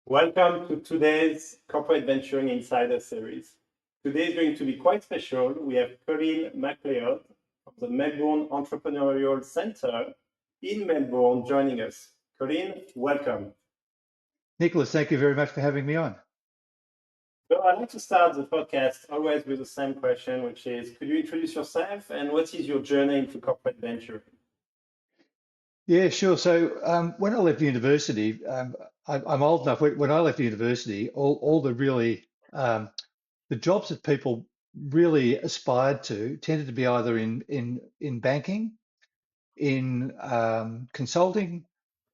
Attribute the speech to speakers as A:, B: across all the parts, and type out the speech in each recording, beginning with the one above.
A: Welcome to today's Corporate Venturing Insider series. Today is going to be quite special. We have Colin McLeod of the Melbourne Entrepreneurial Centre in Melbourne joining us. Colin, welcome.
B: Nicolas, thank you very much for having me on.
A: So I'd like to start the podcast always with the same question, which is, could you introduce yourself and what is your journey into corporate venture?
B: Yeah, sure. So when I left university, I'm old enough. When I left university, all the jobs that people really aspired to tended to be either in banking, in consulting,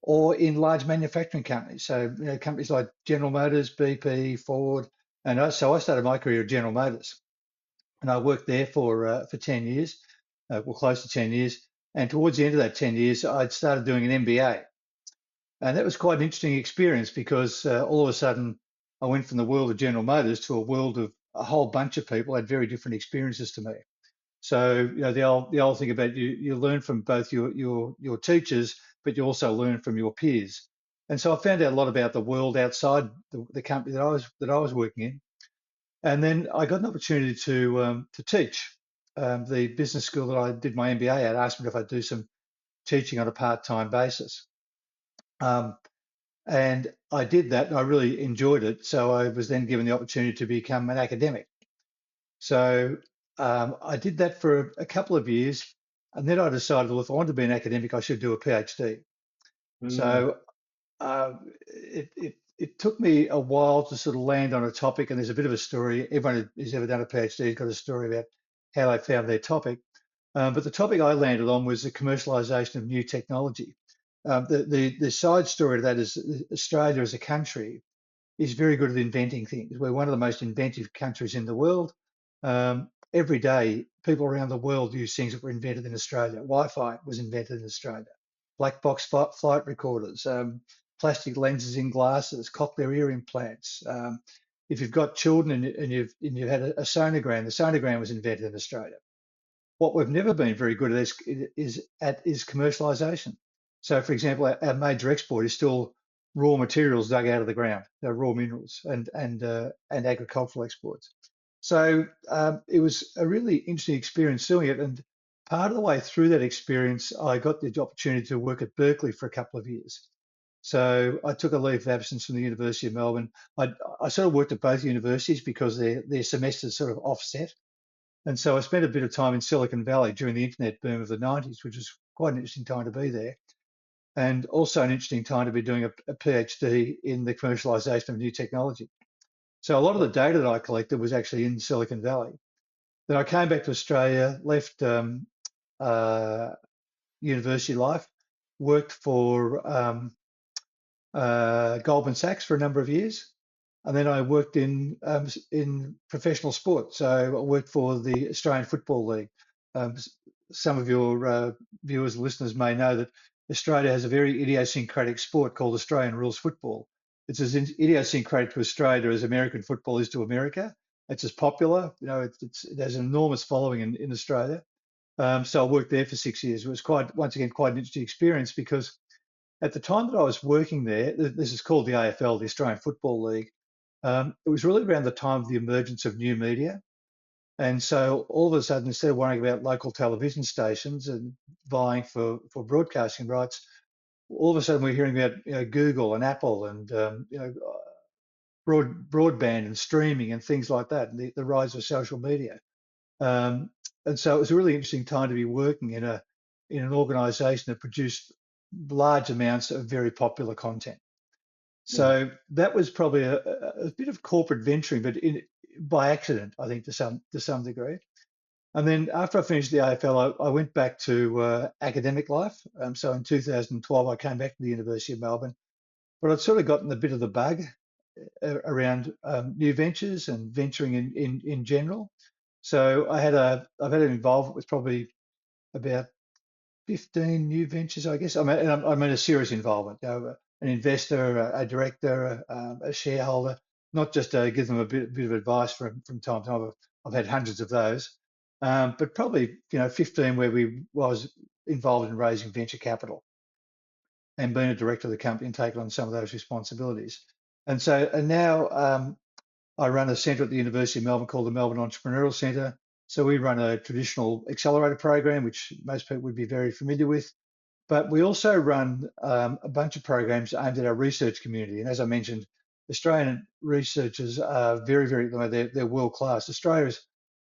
B: or in large manufacturing companies. So companies like General Motors, BP, Ford, so I started my career at General Motors, and I worked there for 10 years, well, close to 10 years. And towards the end of that 10 years, I'd started doing an MBA. And that was quite an interesting experience because all of a sudden I went from the world of General Motors to a world of a whole bunch of people who had very different experiences to me. So, the old thing about you learn from both your teachers, but you also learn from your peers. And so I found out a lot about the world outside the company that I was working in. And then I got an opportunity to teach. The business school that I did my MBA at asked me if I'd do some teaching on a part-time basis. Um, and I did that, and I really enjoyed it. So I was then given the opportunity to become an academic. So I did that for a couple of years, and then I decided, well, if I wanted to be an academic, I should do a PhD.
A: Hmm.
B: So it took me a while to sort of land on a topic, and there's a bit of a story. Everyone who's ever done a PhD has got a story about how they found their topic. But the topic I landed on was the commercialization of new technology. The side story to that is Australia as a country is very good at inventing things. We're one of the most inventive countries in the world. Every day, people around the world use things that were invented in Australia. Wi-Fi was invented in Australia. Black box flight recorders, plastic lenses in glasses, cochlear ear implants. If you've got children and you've had a sonogram, the sonogram was invented in Australia. What we've never been very good at is commercialization. So, for example, our major export is still raw materials dug out of the ground, raw minerals and agricultural exports. So it was a really interesting experience doing it. And part of the way through that experience, I got the opportunity to work at Berkeley for a couple of years. So I took a leave of absence from the University of Melbourne. I sort of worked at both universities because their semesters sort of offset. And so I spent a bit of time in Silicon Valley during the internet boom of the 90s, which was quite an interesting time to be there. And also an interesting time to be doing a PhD in the commercialization of new technology. So a lot of the data that I collected was actually in Silicon Valley. Then I came back to Australia, left uh, university life, worked for Goldman Sachs for a number of years, and then I worked in professional sport. So I worked for the Australian Football League. Um, some of your viewers, listeners may know that Australia has a very idiosyncratic sport called Australian rules football. It's as idiosyncratic to Australia as American football is to America. It's as popular, it has an enormous following in Australia. So I worked there for 6 years. It was once again, quite an interesting experience because at the time that I was working there, this is called the AFL, the Australian Football League. It was really around the time of the emergence of new media. And so all of a sudden, instead of worrying about local television stations and vying for broadcasting rights, all of a sudden we're hearing about Google and Apple and broadband and streaming and things like that, and the rise of social media. Um, and so it was a really interesting time to be working in an organisation that produced large amounts of very popular content. So that was probably a bit of corporate venturing, but by accident, I think to some degree. And then after I finished the AFL, I went back to academic life. So in 2012, I came back to the University of Melbourne, but I'd sort of gotten a bit of the bug around new ventures and venturing in general. So I've had an involvement with probably about 15 new ventures, I guess. I mean a serious involvement, an investor, a director, a shareholder, not just give them a bit of advice from time to time. I've had hundreds of those, but probably 15 where we was involved in raising venture capital and being a director of the company and taking on some of those responsibilities. And now I run a centre at the University of Melbourne called the Melbourne Entrepreneurial Centre. So we run a traditional accelerator program, which most people would be very familiar with. But we also run a bunch of programs aimed at our research community. And as I mentioned, Australian researchers are they're world class. Australia is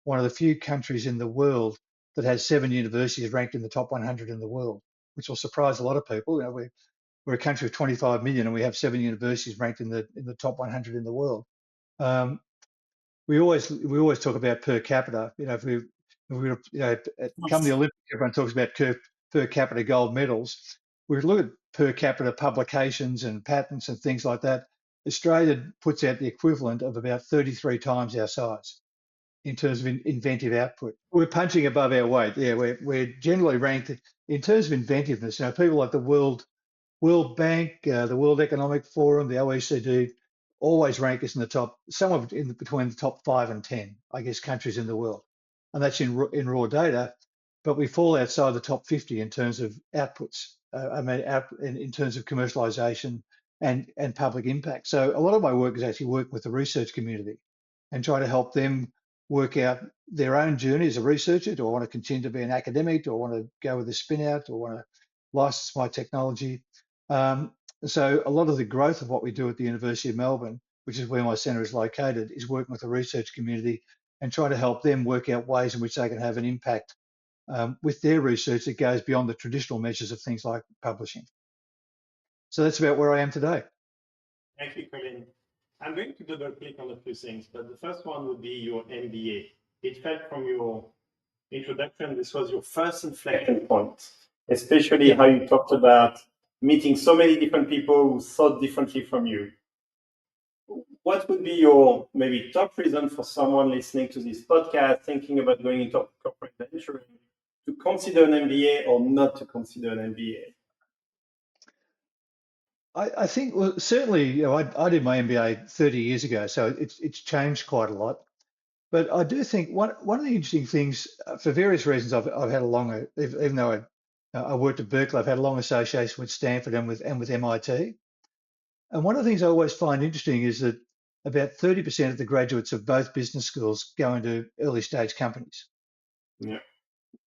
B: one of the few countries in the world that has 7 universities ranked in the top 100 in the world, which will surprise a lot of people. You know, we're a country of 25 million and we have 7 universities ranked in the top 100 in the world. Um, we always talk about per capita. You know, if we come the Olympics, everyone talks about per capita gold medals. We look at per capita publications and patents and things like that. Australia puts out the equivalent of about 33 times our size in terms of inventive output. We're punching above our weight. Yeah, we're generally ranked in terms of inventiveness. You know, people like the World Bank, the World Economic Forum, the OECD, always rank us in the top, somewhere between the top 5 and 10, I guess, countries in the world. And that's in raw data, but we fall outside the top 50 in terms of outputs, in terms of commercialization and public impact. So a lot of my work is actually working with the research community and try to help them work out their own journey as a researcher. Do I want to continue to be an academic? Do I want to go with a spin out? Do I want to license my technology? So a lot of the growth of what we do at the University of Melbourne, which is where my centre is located, is working with the research community and trying to help them work out ways in which they can have an impact with their research that goes beyond the traditional measures of things like publishing. So that's about where I am today.
A: Thank you, Colin. I'm going to double click on a few things, but the first one would be your MBA. It felt from your introduction, this was your first inflection point, especially how you talked about meeting so many different people who thought differently from you. What would be your maybe top reason for someone listening to this podcast, thinking about going into corporate venturing, to consider an MBA or not to consider an MBA?
B: I think, well, certainly, you know, I did my MBA 30 years ago, so it's changed quite a lot. But I do think one of the interesting things, for various reasons, I've had a long, even though I worked at Berkeley, I've had a long association with Stanford and with MIT. And one of the things I always find interesting is that about 30% of the graduates of both business schools go into early stage companies.
A: Yeah.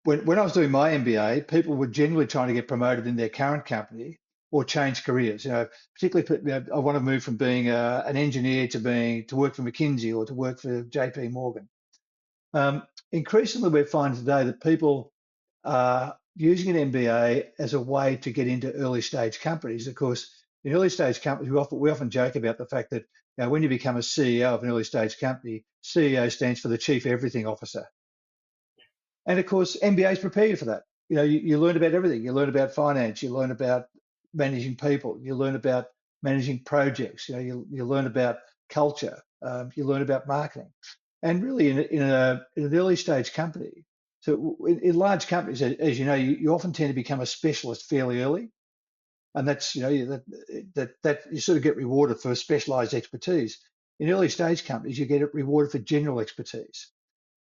B: When I was doing my MBA, people were generally trying to get promoted in their current company or change careers. You know, particularly, you know, I want to move from being an engineer to work for McKinsey or to work for JP Morgan. Increasingly, we're finding today that people are using an MBA as a way to get into early stage companies. Of course, in early stage companies, we often joke about the fact that, you know, when you become a CEO of an early stage company, CEO stands for the Chief Everything Officer. And of course, MBAs prepare you for that. You know, you learn about everything. You learn about finance. You learn about managing people. You learn about managing projects. You know, you learn about culture. You learn about marketing. And really, in an early stage company, so in large companies, as you know, you often tend to become a specialist fairly early, and that's, you know, that you sort of get rewarded for specialized expertise. In early stage companies, you get rewarded for general expertise.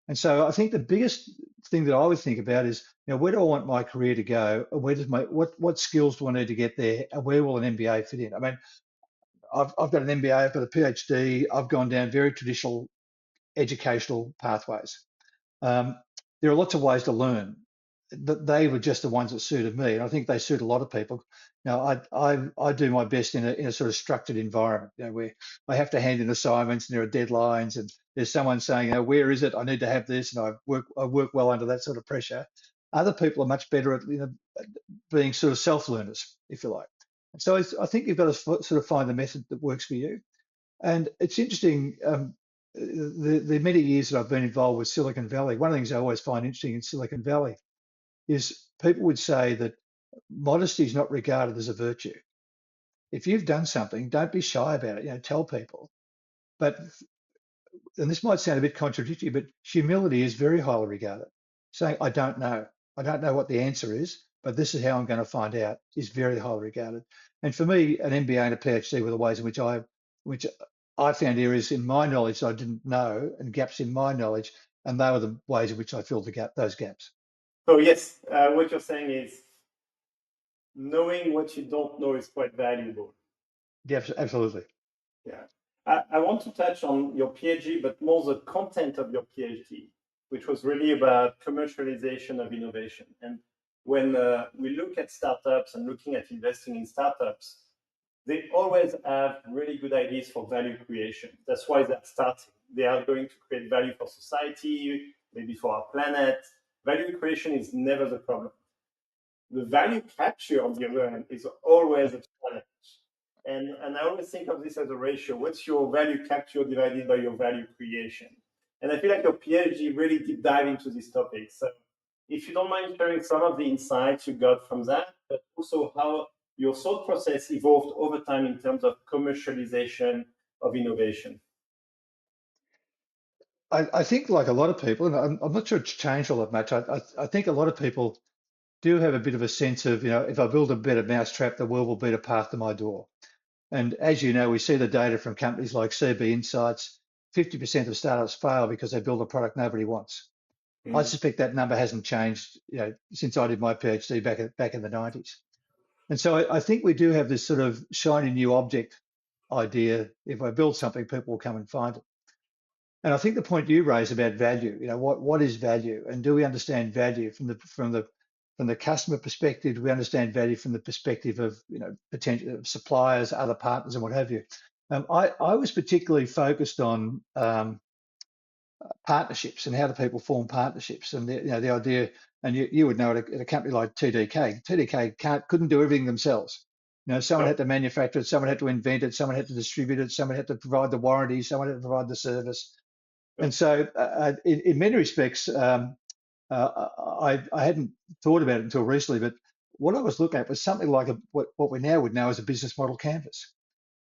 B: And so I think the biggest thing that I would think about is, you know, where do I want my career to go? And where does what skills do I need to get there? And where will an MBA fit in? I mean, I've got an MBA, I've got a PhD, I've gone down very traditional educational pathways. Um, there are lots of ways to learn. They were just the ones that suited me, and I think they suit a lot of people. Now, I do my best in a sort of structured environment, you know, where I have to hand in assignments and there are deadlines, and there's someone saying, you know, where is it? I need to have this, and I work well under that sort of pressure. Other people are much better at, you know, being sort of self-learners, if you like. And so I think you've got to sort of find the method that works for you. And it's interesting, the many years that I've been involved with Silicon Valley, one of the things I always find interesting in Silicon Valley is people would say that modesty is not regarded as a virtue. If you've done something, don't be shy about it, you know, tell people. But, and this might sound a bit contradictory, but humility is very highly regarded. Saying, I don't know what the answer is, but this is how I'm going to find out, is very highly regarded. And for me, an MBA and a PhD were the ways in which I found areas in my knowledge that I didn't know and gaps in my knowledge, and they were the ways in which I filled those gaps.
A: So yes, what you're saying is knowing what you don't know is quite valuable.
B: Yeah, absolutely.
A: Yeah. I want to touch on your PhD, but more the content of your PhD, which was really about commercialization of innovation. And when we look at startups and looking at investing in startups, they always have really good ideas for value creation. That's why they're starting. They are going to create value for society, maybe for our planet. Value creation is never the problem. The value capture, on the other hand, is always a challenge. And I always think of this as a ratio. What's your value capture divided by your value creation? And I feel like your PhD really deep dive into this topic. So if you don't mind sharing some of the insights you got from that, but also how your thought process evolved over time in terms of commercialization of innovation.
B: I think like a lot of people, and I'm not sure it's changed all that much. I think a lot of people do have a bit of a sense of, if I build a better mousetrap, the world will beat a path to my door. And as you know, we see the data from companies like CB Insights, 50% of startups fail because they build a product nobody wants. I
A: Mm.
B: suspect that number hasn't changed, since I did my PhD back in the 90s. And so I think we do have this sort of shiny new object idea. If I build something, people will come and find it. And I think the point you raise about value, what is value, and do we understand value from the customer perspective? Do we understand value from the perspective of potential suppliers, other partners, and what have you? I was particularly focused on partnerships and how do people form partnerships, and the idea. And you would know at a company like TDK, couldn't do everything themselves. Someone
A: Yep.
B: had to manufacture it, someone had to invent it, someone had to distribute it, someone had to provide the warranty, someone had to provide the service. And
A: Yep.
B: so, in many respects, I hadn't thought about it until recently, but what I was looking at was something like what we now would know as a business model canvas.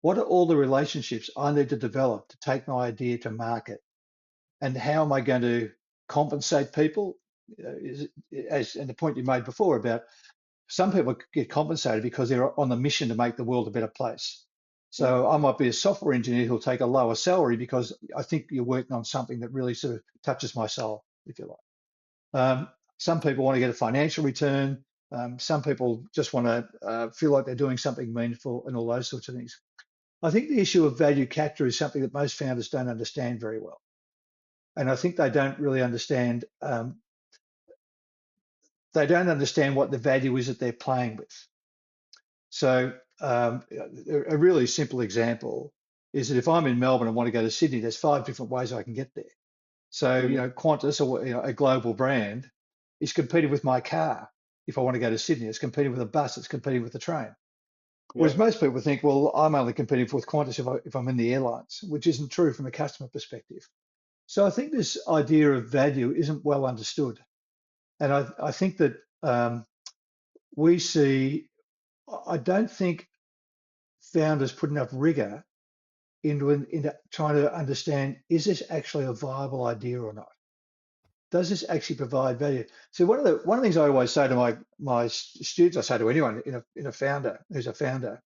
B: What are all the relationships I need to develop to take my idea to market? And how am I going to compensate people? And the point you made before about some people get compensated because they're on the mission to make the world a better place.
A: Mm.
B: So I might be a software engineer who'll take a lower salary because I think you're working on something that really sort of touches my soul, if you like. Some people want to get a financial return. Some people just want to feel like they're doing something meaningful and all those sorts of things. I think the issue of value capture is something that most founders don't understand very well. And I think they don't really understand. They don't understand what the value is that they're playing with. So a really simple example is that if I'm in Melbourne and want to go to Sydney, there's 5 different ways I can get there. So
A: Mm.
B: Qantas, or a global brand, is competing with my car. If I want to go to Sydney, it's competing with a bus, it's competing with a train. Whereas
A: Yep.
B: most people think, well, I'm only competing with Qantas if I'm in the airlines, which isn't true from a customer perspective. So I think this idea of value isn't well understood. And I think that we see, I don't think founders put enough rigor into trying to understand, is this actually a viable idea or not? Does this actually provide value? So one of the things I always say to my students, I say to anyone in a founder who's a founder,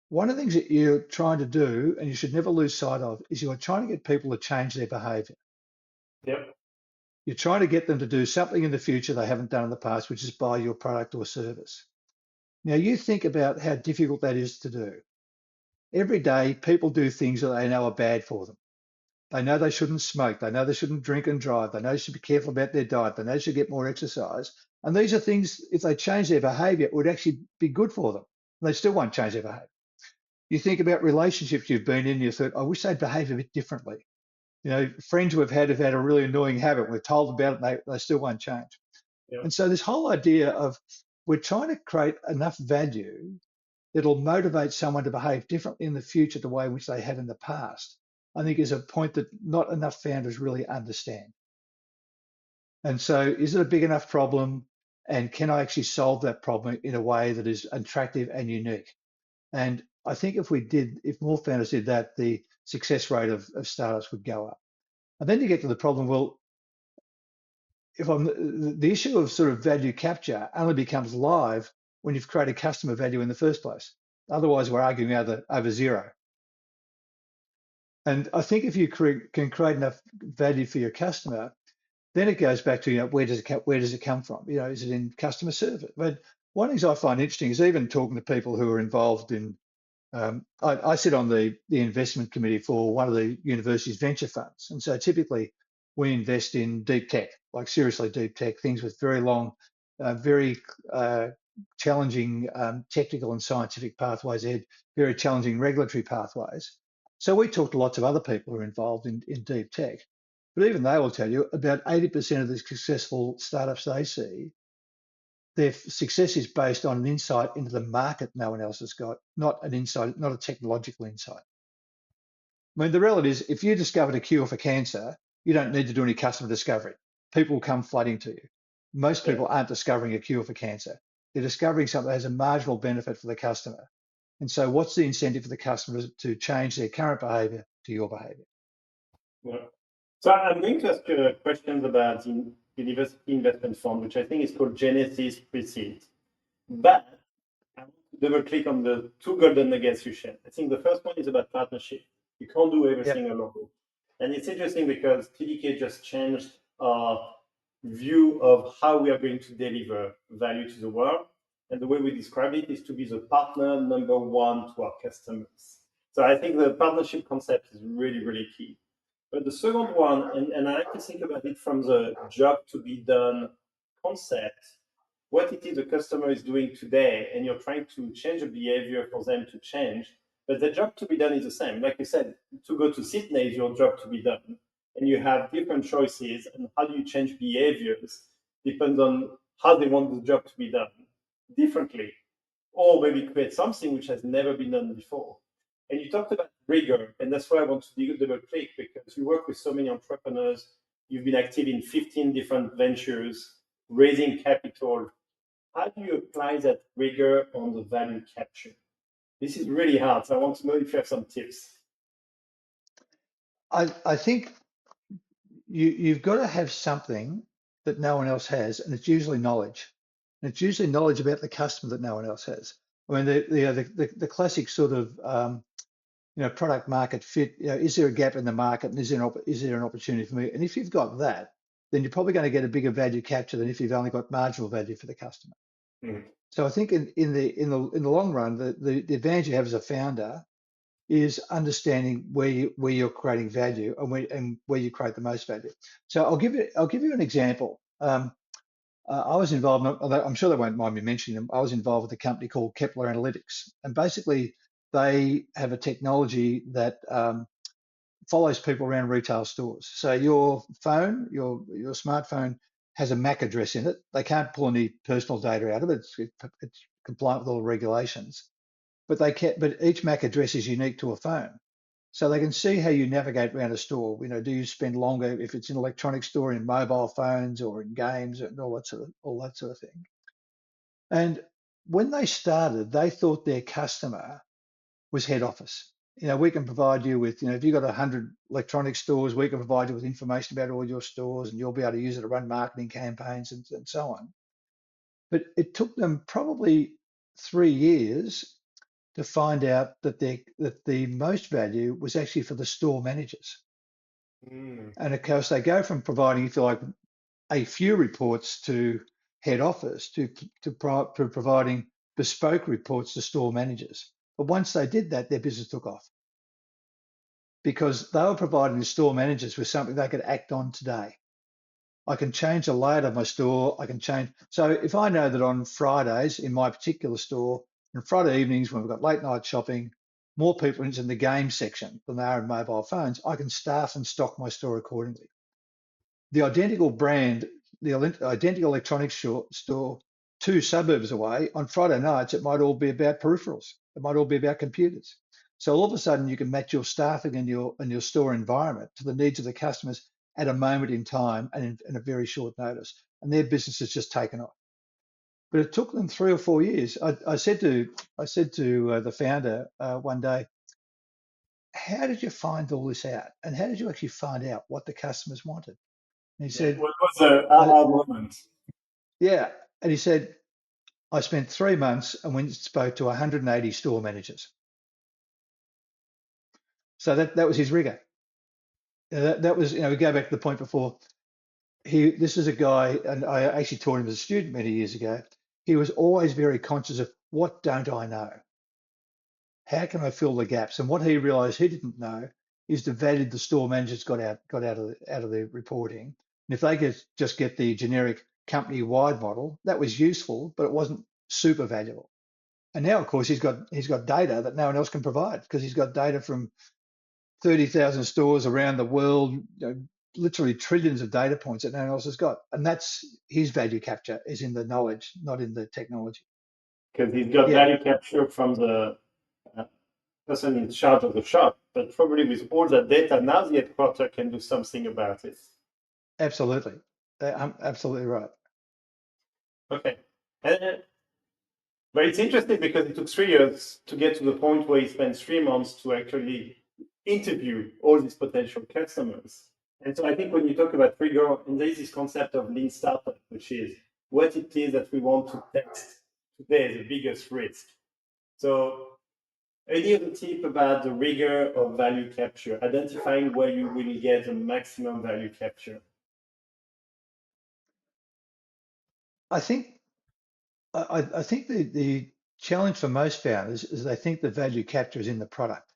B: one of the things that you're trying to do, and you should never lose sight of, is you're trying to get people to change their behavior.
A: Yep.
B: You're trying to get them to do something in the future they haven't done in the past, which is buy your product or service. Now you think about how difficult that is to do. Every day, people do things that they know are bad for them. They know they shouldn't smoke. They know they shouldn't drink and drive. They know they should be careful about their diet. They know they should get more exercise. And these are things, if they change their behavior, it would actually be good for them. They still won't change their behavior. You think about relationships you've been in, you thought, I wish they'd behave a bit differently. Friends have had a really annoying habit. We're told about it, and they still won't change.
A: Yep.
B: And so this whole idea of we're trying to create enough value that'll motivate someone to behave differently in the future the way in which they have in the past, I think is a point that not enough founders really understand. And so is it a big enough problem? And can I actually solve that problem in a way that is attractive and unique? And I think if more founders did that, the success rate of startups would go up. And then you get to the problem, well, if the issue of sort of value capture only becomes live when you've created customer value in the first place. Otherwise, we're arguing over zero. And I think if you can create enough value for your customer, then it goes back to where does it come from? Is it in customer service? But one of the things I find interesting is even talking to people who are involved in I sit on the investment committee for one of the university's venture funds. And so typically we invest in deep tech, like seriously deep tech, things with very long, very challenging technical and scientific pathways ahead, very challenging regulatory pathways. So we talk to lots of other people who are involved in deep tech. But even they will tell you about 80% of the successful startups they see, their success is based on an insight into the market no one else has got, not an insight, not a technological insight. I mean, the reality is, if you discovered a cure for cancer, you don't need to do any customer discovery. People will come flooding to you. Most
A: Yeah.
B: people aren't discovering a cure for cancer. They're discovering something that has a marginal benefit for the customer. And so what's the incentive for the customer to change their current behavior to your behavior?
A: Yeah. So I'm going to ask you questions about the University Investment Fund, which I think is called Genesis Pre-Seed. But I want to double click on the two golden nuggets you shared. I think the first one is about partnership. You can't do everything
B: Yep.
A: alone. And it's interesting because TDK just changed our view of how we are going to deliver value to the world. And the way we describe it is to be the partner number one to our customers. So I think the partnership concept is really, really key. But the second one, and I like to think about it from the job to be done concept, what it is the customer is doing today, and you're trying to change the behavior for them to change. But the job to be done is the same. Like you said, to go to Sydney is your job to be done. And you have different choices, and how do you change behaviors depends on how they want the job to be done differently, or maybe create something which has never been done before. And you talked about rigor, and that's why I want to double click, because you work with so many entrepreneurs. You've been active in 15 different ventures, raising capital. How do you apply that rigor on the value capture? This is really hard, so I want to know if you have some tips.
B: I think you've got to have something that no one else has, and it's usually knowledge. And it's usually knowledge about the customer that no one else has. I mean, the classic sort of product market fit. Is there a gap in the market, and is there an opportunity for me? And if you've got that, then you're probably going to get a bigger value capture than if you've only got marginal value for the customer.
A: Mm.
B: So I think in the long run, the advantage you have as a founder is understanding where you're creating value and where you create the most value. So I'll give you an example. I was involved, although I'm sure they won't mind me mentioning them. I was involved with a company called Kepler Analytics, and basically they have a technology that follows people around retail stores. So your phone, your smartphone has a MAC address in it. They can't pull any personal data out of it. It's compliant with all the regulations. But each MAC address is unique to a phone. So they can see how you navigate around a store. Do you spend longer if it's an electronic store, in mobile phones or in games and all that sort of thing. And when they started, they thought their customer was head office. We can provide you with, if you've got 100 electronic stores, we can provide you with information about all your stores, and you'll be able to use it to run marketing campaigns and so on. But it took them probably 3 years to find out that the most value was actually for the store managers.
A: Mm.
B: And of course, they go from providing, if you like, a few reports to head office to providing bespoke reports to store managers. But once they did that, their business took off because they were providing the store managers with something they could act on today. I can change the layout of my store. I can change. So if I know that on Fridays in my particular store, and Friday evenings when we've got late night shopping, more people are in the game section than they are in mobile phones, I can staff and stock my store accordingly. The identical brand, the identical electronics store 2 suburbs away, on Friday nights, it might all be about peripherals. It might all be about computers. So all of a sudden you can match your staffing and your store environment to the needs of the customers at a moment in time and in a very short notice. And their business has just taken off. But it took them 3 or 4 years. I said to the founder one day, how did you find all this out? And how did you actually find out what the customers wanted? And he
A: Yeah.
B: said,
A: What was the aha moment?
B: yeah. And he said, I spent 3 months and went and spoke to 180 store managers. So that was his rigor. That was, we go back to the point before. This is a guy, and I actually taught him as a student many years ago. He was always very conscious of, what don't I know? how can I fill the gaps? And what he realized he didn't know is the value the store managers got out of their reporting. And if they could just get the generic company-wide model, that was useful, but it wasn't super valuable. And now, of course, he's got data that no one else can provide because he's got data from 30,000 stores around the world, literally trillions of data points that no one else has got. And that's his value capture is in the knowledge, not in the technology.
A: Because he's got
B: Yeah,
A: value capture from the uh, person in charge of the shop, but probably with all that data, now the headquarter can do something about it.
B: absolutely. I'm absolutely right.
A: Okay. And, but it's interesting because it took 3 years to get to the point where he spent 3 months to actually interview all these potential customers. And so I think when you talk about trigger, and there is this concept of lean startup, which is what it is that we want to test today, the biggest risk. So any other tip about the rigor of value capture, identifying where you will get the maximum value capture?
B: I think I think the challenge for most founders is they think the value capture is in the product.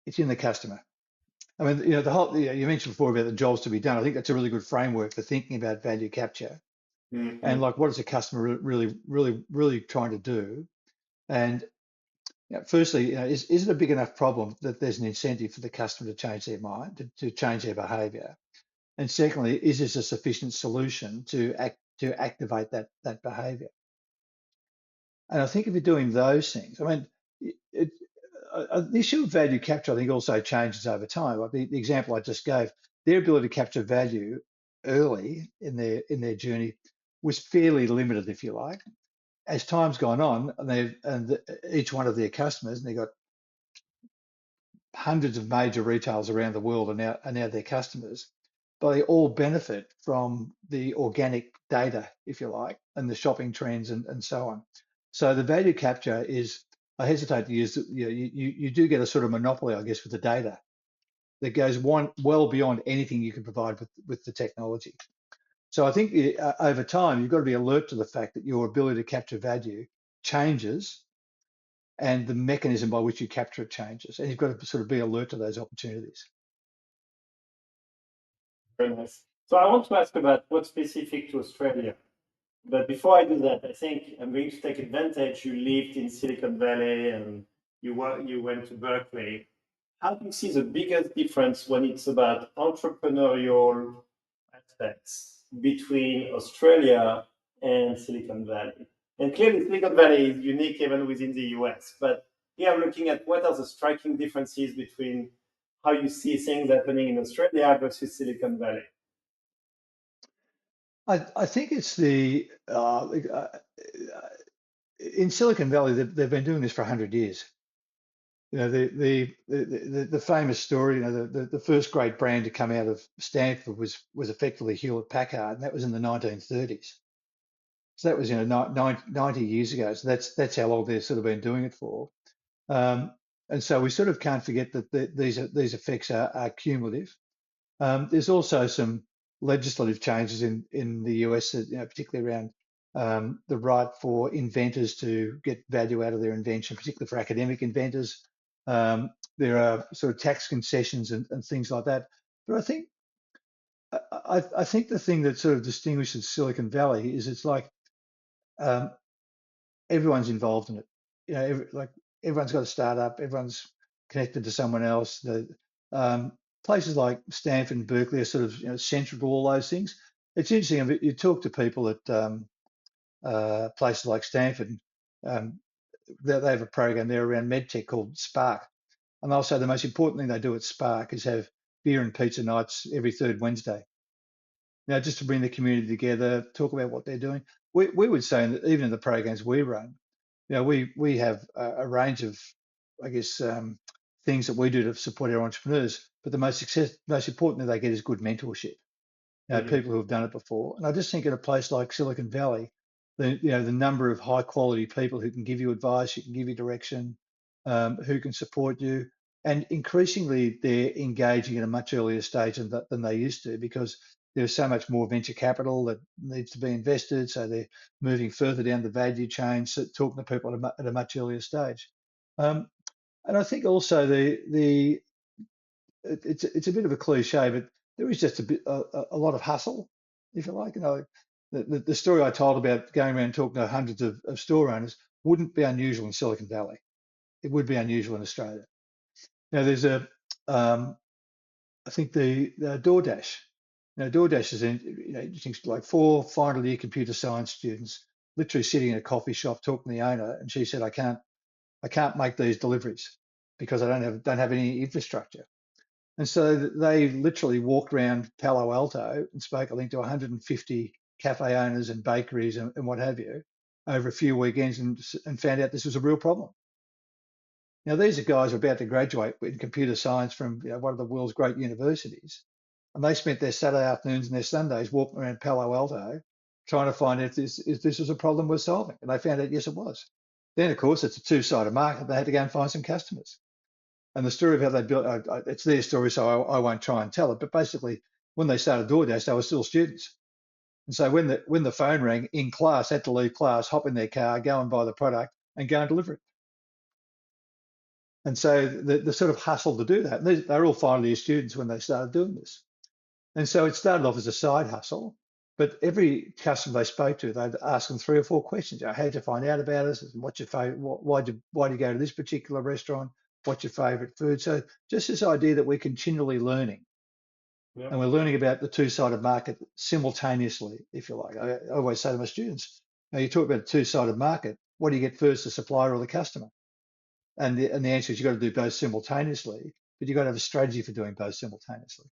B: It's in the customer. I mean, the whole you mentioned before about the jobs to be done. I think that's a really good framework for thinking about value capture and
A: Mm-hmm.
B: like what is the customer really trying to do? And firstly, is it a big enough problem that there's an incentive for the customer to change their mind, to change their behaviour? And secondly, is this a sufficient solution to activate that behaviour? And I think if you're doing those things, I mean, the issue of value capture, I think, also changes over time. Like the example I just gave, their ability to capture value early in their journey was fairly limited, if you like. As time's gone on, and each one of their customers, and they've got hundreds of major retailers around the world are now their customers, but they all benefit from the organic data, if you like, and the shopping trends and so on. So the value capture is, I hesitate to use, you do get a sort of monopoly, I guess, with the data that goes well beyond anything you can provide with the technology. So I think over time, you've got to be alert to the fact that your ability to capture value changes and the mechanism by which you capture it changes. And you've got to sort of be alert to those opportunities.
A: Very nice. So I want to ask about what's specific to Australia. But before I do that, I think I'm going to take advantage. You lived in Silicon Valley and you went to Berkeley. How do you see the biggest difference when it's about entrepreneurial aspects between Australia and Silicon Valley? And clearly, Silicon Valley is unique even within the US. But here I'm looking at what are the striking differences between how you see things happening in Australia versus Silicon Valley.
B: I think it's in Silicon Valley, they've been doing this for 100 years. The famous story, the first great brand to come out of Stanford was effectively Hewlett Packard, and that was in the 1930s. So that was 90 years ago. So that's how long they've sort of been doing it for. And so we sort of can't forget that these effects are cumulative. There's also some legislative changes in the US, that, particularly around the right for inventors to get value out of their invention, particularly for academic inventors. There are sort of tax concessions and things like that. But I think the thing that sort of distinguishes Silicon Valley is it's like um, everyone's involved in it. Like everyone's got a startup, everyone's connected to someone else. The places like Stanford and Berkeley are sort of central to all those things. It's interesting. You talk to people at places like Stanford. Um, they have a program there around medtech called Spark, and they'll say the most important thing they do at Spark is have beer and pizza nights every third Wednesday. Just to bring the community together, talk about what they're doing. We would say that even in the programs we run, we have a range of, I guess, things that we do to support our entrepreneurs. But the most important thing they get is good mentorship.
A: Mhm.
B: People who have done it before. And I just think at a place like Silicon Valley, the number of high quality people who can give you advice, who can give you direction, who can support you, and increasingly they're engaging at a much earlier stage than they used to because there's so much more venture capital that needs to be invested, so they're moving further down the value chain, so talking to people at a much earlier stage. Um, and I think also it's a bit of a cliche, but there is just a lot of hustle, if you like. The story I told about going around talking to hundreds of store owners wouldn't be unusual in Silicon Valley. It would be unusual in Australia. Now there's I think the DoorDash. DoorDash is things like 4 final year computer science students literally sitting in a coffee shop talking to the owner, and she said, I can't make these deliveries because I don't have any infrastructure. And so they literally walked around Palo Alto and spoke, I think, to 150 cafe owners and bakeries and what have you over a few weekends, and found out this was a real problem. Now, these are guys who are about to graduate in computer science from one of the world's great universities, and they spent their Saturday afternoons and their Sundays walking around Palo Alto trying to find out if this was a problem worth solving. And they found out, yes, it was. Then, of course, it's a two-sided market. They had to go and find some customers. And the story of how they built, it's their story, so I won't try and tell it. But basically, when they started DoorDash, they were still students. And so when the phone rang in class, had to leave class, hop in their car, go and buy the product, and go and deliver it. And so the sort of hustle to do that, they're all final year students when they started doing this. And so it started off as a side hustle, but every customer they spoke to, they'd ask them 3 or 4 questions. How did you find out about us? What's your favorite? Why do you go to this particular restaurant? What's your favorite food? So just this idea that we're continually learning,
A: Yeah.
B: and we're learning about the two-sided market simultaneously, if you like. I always say to my students, you talk about a two-sided market. What do you get first, the supplier or the customer? And the answer is you've got to do both simultaneously, but you've got to have a strategy for doing both simultaneously.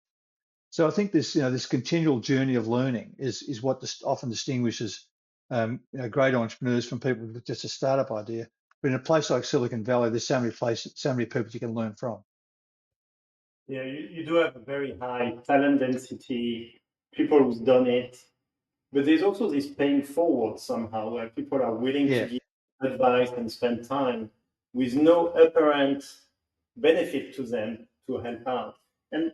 B: So I think this continual journey of learning is what often distinguishes great entrepreneurs from people with just a startup idea. But in a place like Silicon Valley, there's so many people you can learn from.
A: Yeah, you do have a very high talent density, people who've done it, but there's also this paying forward somehow where people are willing to
B: Yeah,
A: give advice and spend time with no apparent benefit to them to help out. And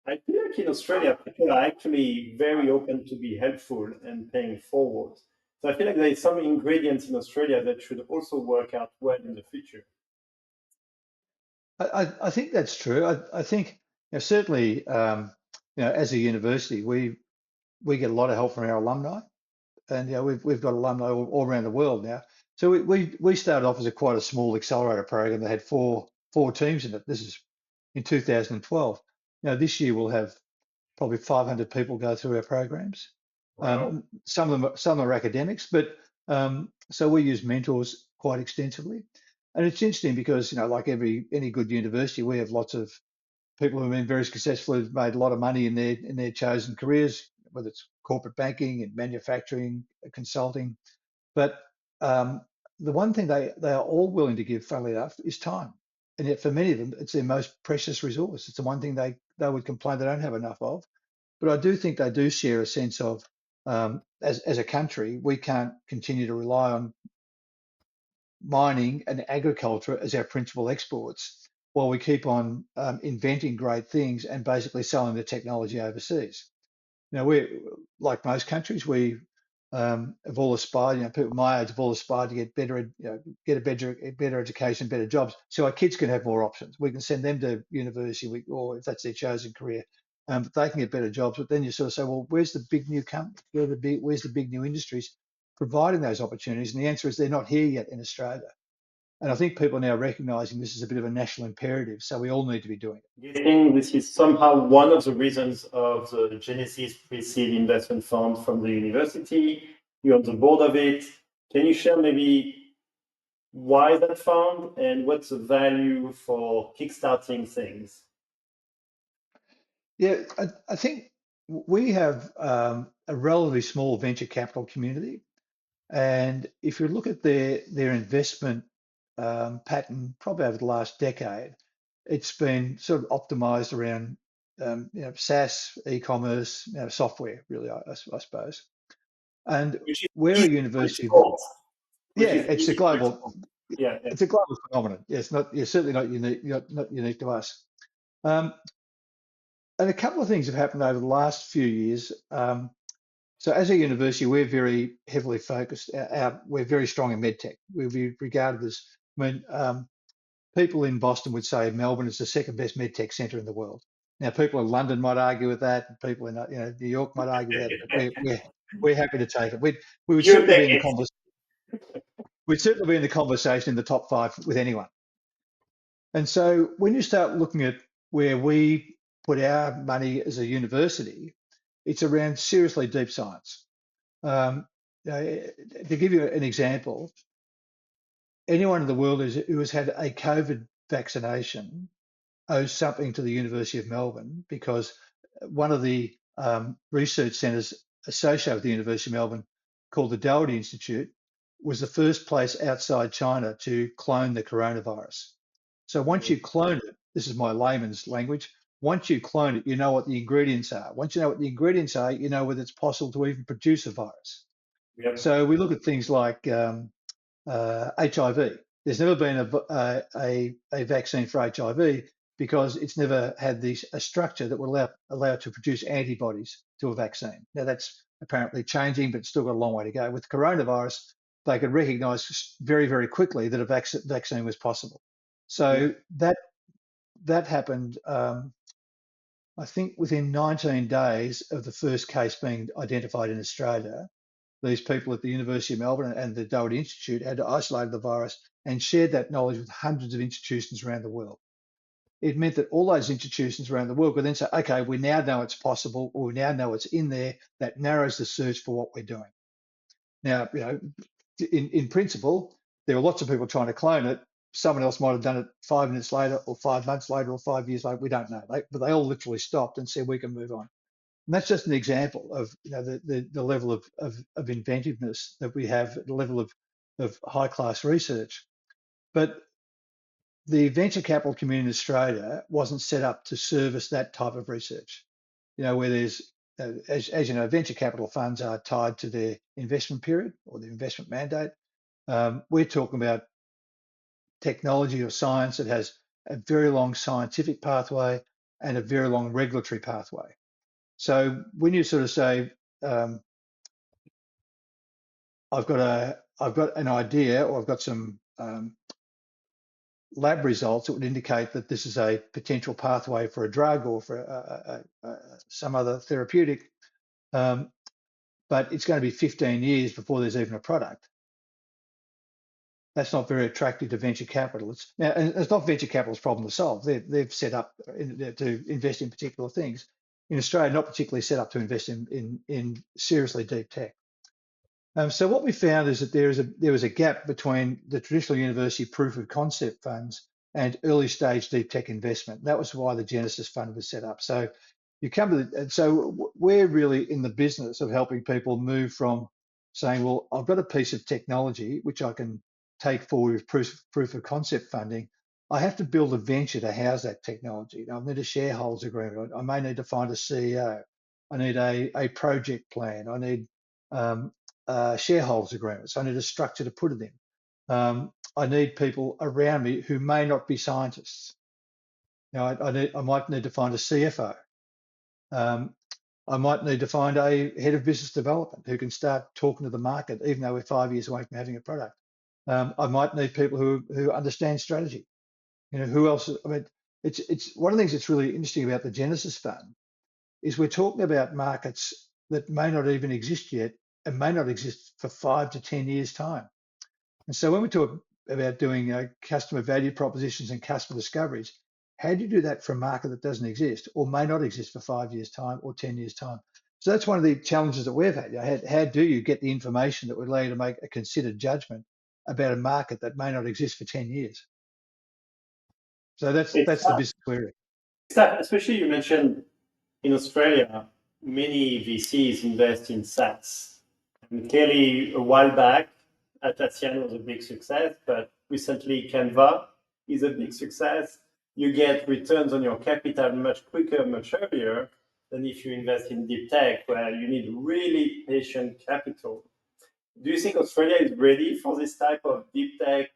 A: I feel like in Australia, people are actually very open to be helpful and paying forward. So I feel like there is some ingredients in Australia that should also work out well in the future.
B: I think that's true. I think certainly as a university, we get a lot of help from our alumni, and we've got alumni all around the world now. So we started off as quite a small accelerator program that had four teams in it. This is in 2012. This year we'll have probably 500 people go through our programs.
A: Wow.
B: Some are academics, but so we use mentors quite extensively. And it's interesting because like any good university, we have lots of people who've been very successful, who've made a lot of money in their chosen careers, whether it's corporate banking and manufacturing, consulting. But the one thing they are all willing to give, funnily enough, is time. And yet for many of them, it's their most precious resource. It's the one thing they would complain they don't have enough of. But I do think they do share a sense of, as a country, we can't continue to rely on mining and agriculture as our principal exports while we keep on inventing great things and basically selling the technology overseas. We, like most countries, we have all aspired. People my age have all aspired to get better, get a better education, better jobs, so our kids can have more options. We can send them to university, or if that's their chosen career, they can get better jobs. But then you sort of say, well, where's the big new companies? Where's the big new industries providing those opportunities? And the answer is they're not here yet in Australia. And I think people are now recognising this is a bit of a national imperative, so we all need to be doing it.
A: I think this is somehow one of the reasons of the Genesis Pre-Seed Investment Fund from the university. You're on the board of it. Can you share maybe why that fund and what's the value for kickstarting things?
B: Yeah, I think we have a relatively small venture capital community. And if you look at their investment pattern, probably over the last decade, it's been sort of optimized around SaaS, e-commerce, software, really, I suppose. And
A: Which is
B: we're a
A: easy to
B: university.
A: export.
B: Yeah,
A: Which is
B: it's a
A: easy to
B: global,
A: export. Yeah, yeah.
B: it's a global phenomenon. Yeah, it's certainly not unique, not unique to us. Um, And a couple of things have happened over the last few years. So as a university, we're very heavily focused. We're very strong in medtech. We're regarded as, I mean, people in Boston would say Melbourne is the second best medtech centre in the world. Now, people in London might argue with that, and people in New York might argue with that, but we're happy to take it. We would
A: You
B: certainly be
A: take
B: in the
A: it.
B: conversation. We'd certainly be in the conversation in the top five with anyone. And so when you start looking at where we put our money as a university, it's around seriously deep science. To give you an example, anyone in the world who has had a COVID vaccination owes something to the University of Melbourne, because one of the research centres associated with the University of Melbourne, called the Doherty Institute, was the first place outside China to clone the coronavirus. So once you clone it, this is my layman's language, once you clone it, you know what the ingredients are. Once you know what the ingredients are, you know whether it's possible to even produce a virus.
A: Yep.
B: So we look at things like HIV. There's never been a vaccine for HIV because it's never had a structure that would allow it to produce antibodies to a vaccine. Now that's apparently changing, but it's still got a long way to go. With coronavirus, they could recognise very, very quickly that a vaccine was possible. So that happened, I think, within 19 days of the first case being identified in Australia. These people at the University of Melbourne and the Doherty Institute had isolated the virus and shared that knowledge with hundreds of institutions around the world. It meant that all those institutions around the world could then say, okay, we now know it's possible, or we now know it's in there. That narrows the search for what we're doing. Now, in principle, there are lots of people trying to clone it. Someone else might have done it 5 minutes later, or 5 months later, or 5 years later. We don't know. But they all literally stopped and said, we can move on. And that's just an example of the level of inventiveness that we have, the level of high class research. But the venture capital community in Australia wasn't set up to service that type of research. Where there's, as you know, venture capital funds are tied to their investment period or their investment mandate. We're talking about technology or science that has a very long scientific pathway and a very long regulatory pathway. So when you sort of say, I've got an idea, or I've got some lab results that would indicate that this is a potential pathway for a drug or for some other therapeutic, but it's going to be 15 years before there's even a product. That's not very attractive to venture capitalists. Now, and it's not venture capital's problem to solve. They've set up to invest in particular things. In Australia, not particularly set up to invest in seriously deep tech. So what we found is that there was a gap between the traditional university proof of concept funds and early stage deep tech investment. That was why the Genesis Fund was set up. So we're really in the business of helping people move from saying, well, I've got a piece of technology which I can take forward with proof of concept funding. I have to build a venture to house that technology. I need a shareholders agreement. I may need to find a CEO. I need a project plan. I need shareholders agreements. I need a structure to put it in. I need people around me who may not be scientists. I might need to find a CFO. I might need to find a head of business development who can start talking to the market, even though we're 5 years away from having a product. I might need people who understand strategy. Who else? I mean, it's one of the things that's really interesting about the Genesis Fund is we're talking about markets that may not even exist yet and may not exist for 5 to 10 years' time. And so when we talk about doing customer value propositions and customer discoveries, how do you do that for a market that doesn't exist or may not exist for 5 years' time or 10 years' time? So that's one of the challenges that we've had. How do you get the information that would allow you to make a considered judgment about a market that may not exist for 10 years? So that's
A: It's
B: the
A: tough.
B: business we're in.
A: It's tough. Especially you mentioned in Australia, many VCs invest in SaaS. And clearly, a while back, Atlassian was a big success, but recently Canva is a big success. You get returns on your capital much quicker, much earlier than if you invest in deep tech, where you need really patient capital. Do you think Australia is ready for this type of deep tech,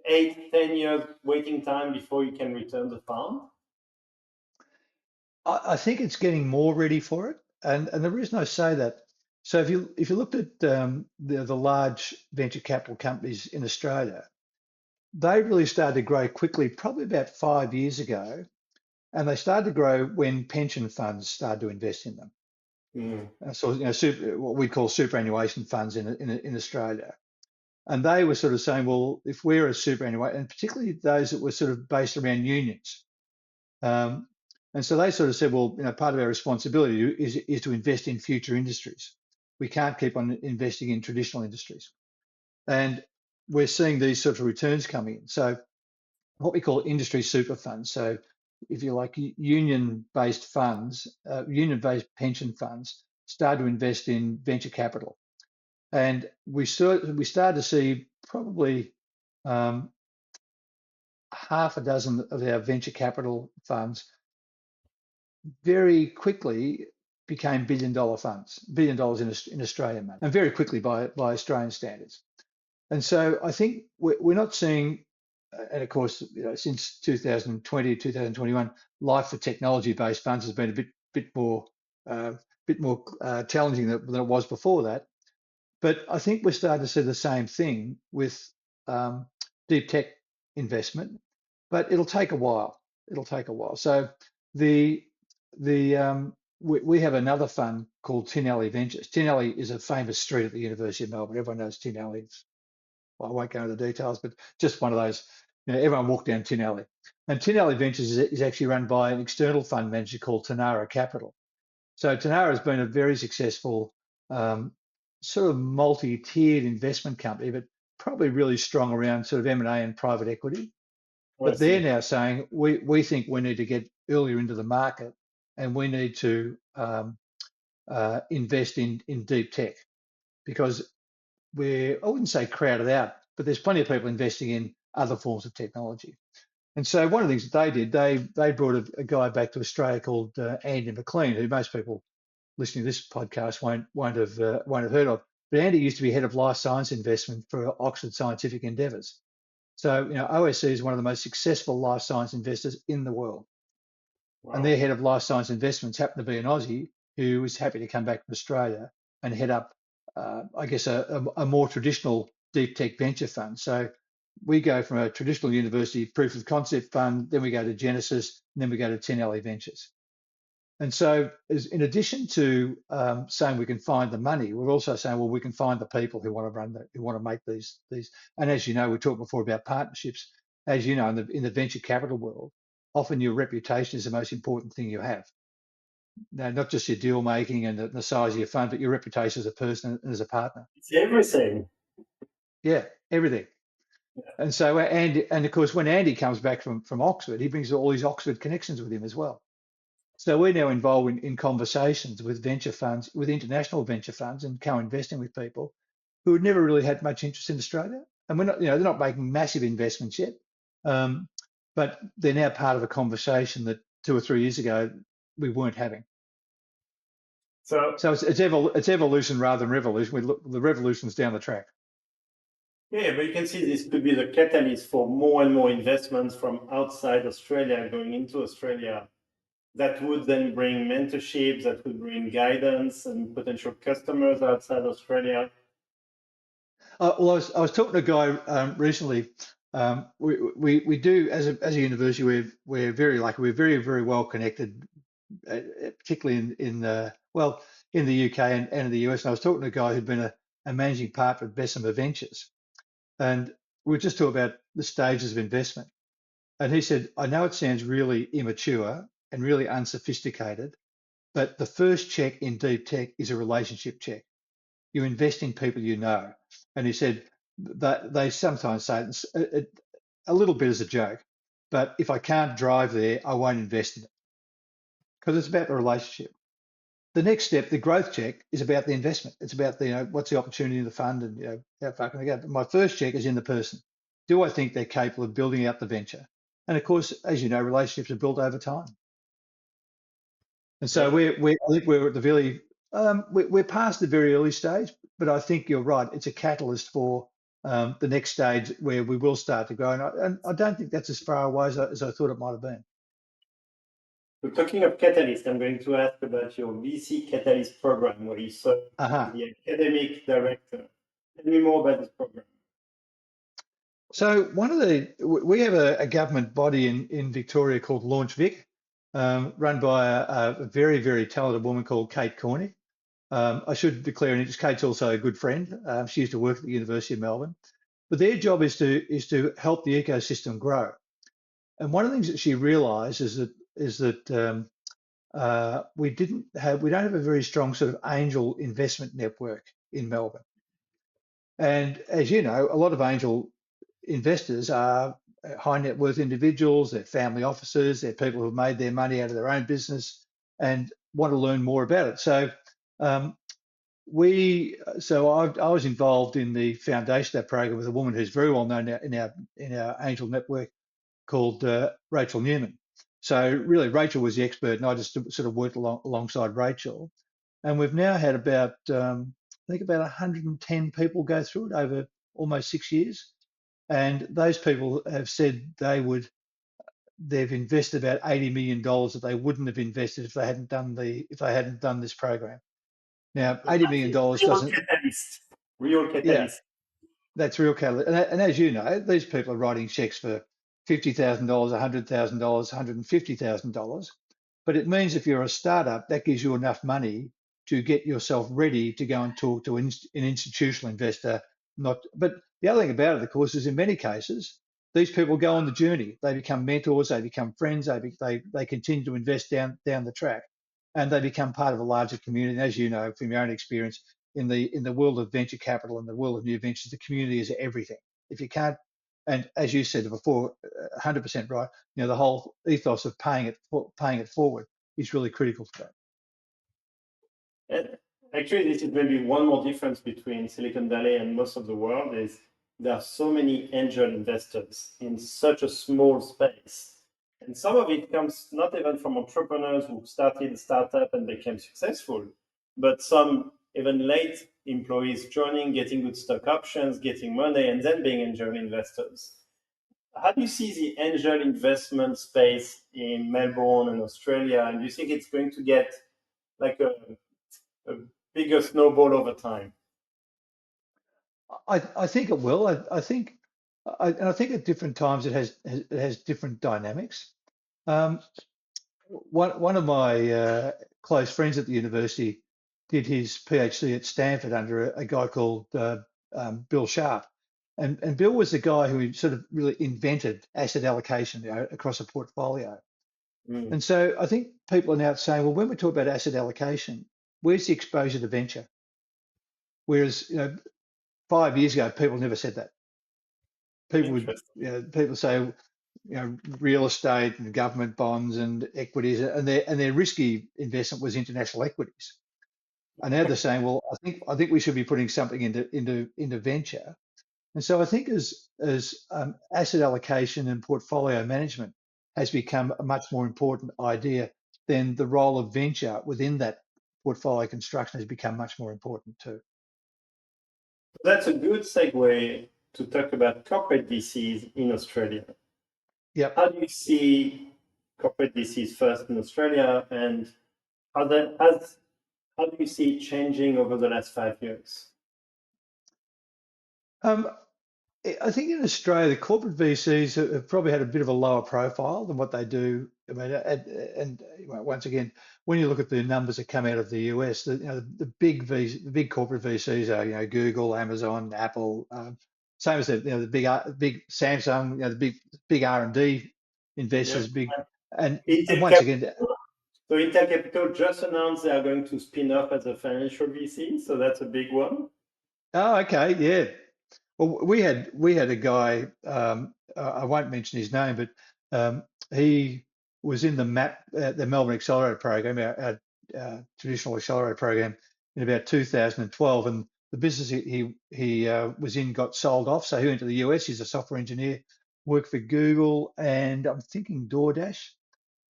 A: 8, 10 years waiting time before you can return the fund?
B: I think it's getting more ready for it, and the reason I say that, so if you looked at the large venture capital companies in Australia, they really started to grow quickly, probably about 5 years ago, and they started to grow when pension funds started to invest in them.
A: Mm.
B: So what we call superannuation funds in Australia, and they were sort of saying, well, if we're a superannuation, and particularly those that were sort of based around unions. Um, and so they sort of said, well, part of our responsibility is to invest in future industries. We can't keep on investing in traditional industries. And we're seeing these sorts of returns coming in. So what we call industry super funds. So if you like, union-based funds, union-based pension funds start to invest in venture capital. And we started to see probably um, half a dozen of our venture capital funds very quickly became billion-dollar funds, $1 billion in Australian money, and very quickly by Australian standards. And so I think we're not seeing, and of course, since 2020, 2021, life for technology-based funds has been a bit more challenging than it was before that. But I think we're starting to see the same thing with um, deep tech investment, but it'll take a while. It'll take a while. So the we have another fund called Tin Alley Ventures. Tin Alley is a famous street at the University of Melbourne. Everyone knows Tin Alley. Well, I won't go into the details, but just one of those. Everyone walked down Tin Alley. And Tin Alley Ventures is actually run by an external fund manager called Tanara Capital. So Tanara has been a very successful um, sort of multi-tiered investment company, but probably really strong around sort of M&A and private equity.
A: Oh, I
B: But they're
A: see.
B: now saying we think we need to get earlier into the market and we need to invest in deep tech because I wouldn't say crowded out, but there's plenty of people investing in other forms of technology. And so one of the things that they did, they brought a guy back to Australia called Andy McLeod, who most people listening to this podcast won't have heard of. But Andy used to be head of life science investment for Oxford Scientific Endeavours. So OSC is one of the most successful life science investors in the world, and their
A: Wow.
B: head of life science investments happened to be an Aussie who was happy to come back to Australia and head up, I guess, a more traditional deep tech venture fund. So we go from a traditional university proof of concept fund, then we go to Genesis, and then we go to 10 LA Ventures. And so, in addition to saying we can find the money, we're also saying, well, we can find the people who want to run that, who want to make these. And as you know, we talked before about partnerships. As you know, in the venture capital world, often your reputation is the most important thing you have. Now, not just your deal making and the size of your fund, but your reputation as a person and as a partner.
A: It's everything.
B: Yeah, everything. And so, and of course, when Andy comes back from Oxford, he brings all these Oxford connections with him as well. So we're now involved in conversations with venture funds, with international venture funds, and co-investing with people who had never really had much interest in Australia. And we're not, they're not making massive investments yet, um, but they're now part of a conversation that 2 or 3 years ago we weren't having.
A: So
B: So it's evolution rather than revolution. The revolution's down the track.
A: yeah, but you can see this could be the catalyst for more and more investments from outside Australia going into Australia. That would then bring mentorship, that would bring guidance and potential customers outside Australia.
B: Well, I was talking to a guy recently. We do as a university, we're very lucky. We're very well connected, particularly in the UK and in the US. And I was talking to a guy who'd been a managing partner at Bessemer Ventures, and we were just talking about the stages of investment. And he said, I know it sounds really immature and really unsophisticated, but the first check in deep tech is a relationship check. You invest in people you know. And he said that they sometimes say a little bit as a joke, but if I can't drive there, I won't invest in it because it's about the relationship. The next step, the growth check, is about the investment. It's about what's the opportunity in the fund and how far can they go. But my first check is in the person. Do I think they're capable of building out the venture? And of course, as you know, relationships are built over time. And so
A: Yeah.
B: I think we're at the we're past the very early stage, but I think you're right. It's a catalyst for the next stage where we will start to grow. And I don't think that's as far away as I thought it might have been.
A: So talking of Catalyst, I'm going to ask about your VC Catalyst program where you serve as
B: Uh-huh.
A: the academic director. Tell me more about this program.
B: So we have a government body in Victoria called Launch Vic, run by a very, very talented woman called Kate Corney. I should declare an interest. Kate's also a good friend. She used to work at the University of Melbourne. But their job is to help the ecosystem grow. And one of the things that she realised is that we don't have a very strong sort of angel investment network in Melbourne. And as you know, a lot of angel investors are high net worth individuals, they're family offices, they're people who've made their money out of their own business and want to learn more about it. So um, I was involved in the foundation of that program with a woman who's very well known in our angel network called Rachel Newman. So really, Rachel was the expert, and I just sort of worked alongside Rachel. And we've now had I think about 110 people go through it over almost 6 years. And those people have said they've invested about $80 million that they wouldn't have invested if they hadn't done this program. Now,
A: So
B: $80
A: that's
B: million
A: it.
B: dollars
A: Real
B: doesn't,
A: catalyst. Real
B: yeah,
A: catalyst.
B: that's real catalyst. And as you know, these people are writing checks for $50,000, $100,000, $150,000. But it means if you're a startup, that gives you enough money to get yourself ready to go and talk to an institutional investor. Not, but the other thing about it, of course, is in many cases, these people go on the journey. They become mentors, they become friends, they continue to invest down the track, and they become part of a larger community. And as you know from your own experience, in the world of venture capital and the world of new ventures, the community is everything. If you can't, and as you said before, 100% right. The whole ethos of paying it forward is really critical to that.
A: And actually, this is maybe one more difference between Silicon Valley and most of the world is there are so many angel investors in such a small space. And some of it comes not even from entrepreneurs who started a startup and became successful, but some even late employees joining, getting good stock options, getting money, and then being angel investors. How do you see the angel investment space in Melbourne and Australia? And do you think it's going to get like a bigger snowball over time?
B: I think it will. I think at different times it has different dynamics. Um, one of my close friends at the university did his PhD at Stanford under a guy called Bill Sharp. And Bill was the guy who sort of really invented asset allocation, across a portfolio.
A: Mm,
B: And so I think people are now saying, well, when we talk about asset allocation, where's the exposure to venture? Whereas 5 years ago, people never said that.
A: interesting.
B: People say, real estate and government bonds and equities, and their risky investment was international equities. And now they're saying, well, I think we should be putting something into venture. And so I think as asset allocation and portfolio management has become a much more important idea, then the role of venture within that portfolio construction has become much more important too.
A: That's a good segue to talk about corporate VCs in Australia.
B: Yep.
A: How do you see corporate VCs first in Australia, and how do you see it changing over the last 5 years?
B: Um, I think in Australia, the corporate VCs have probably had a bit of a lower profile than what they do. I mean, once again, when you look at the numbers that come out of the US, the big corporate VCs are Google, Amazon, Apple, same as the big Samsung, the big R&D
A: Yeah.
B: investors, big and
A: Intel
B: once again,
A: Capital. So Intel Capital just announced they are going to spin off as a financial VC, so that's a big one.
B: oh, okay, yeah. Well, we had a guy. I won't mention his name, but he was in the Melbourne Accelerator program, our traditional accelerator program, in about 2012, and the business he was in got sold off. So he went to the US. He's a software engineer, worked for Google, and I'm thinking DoorDash.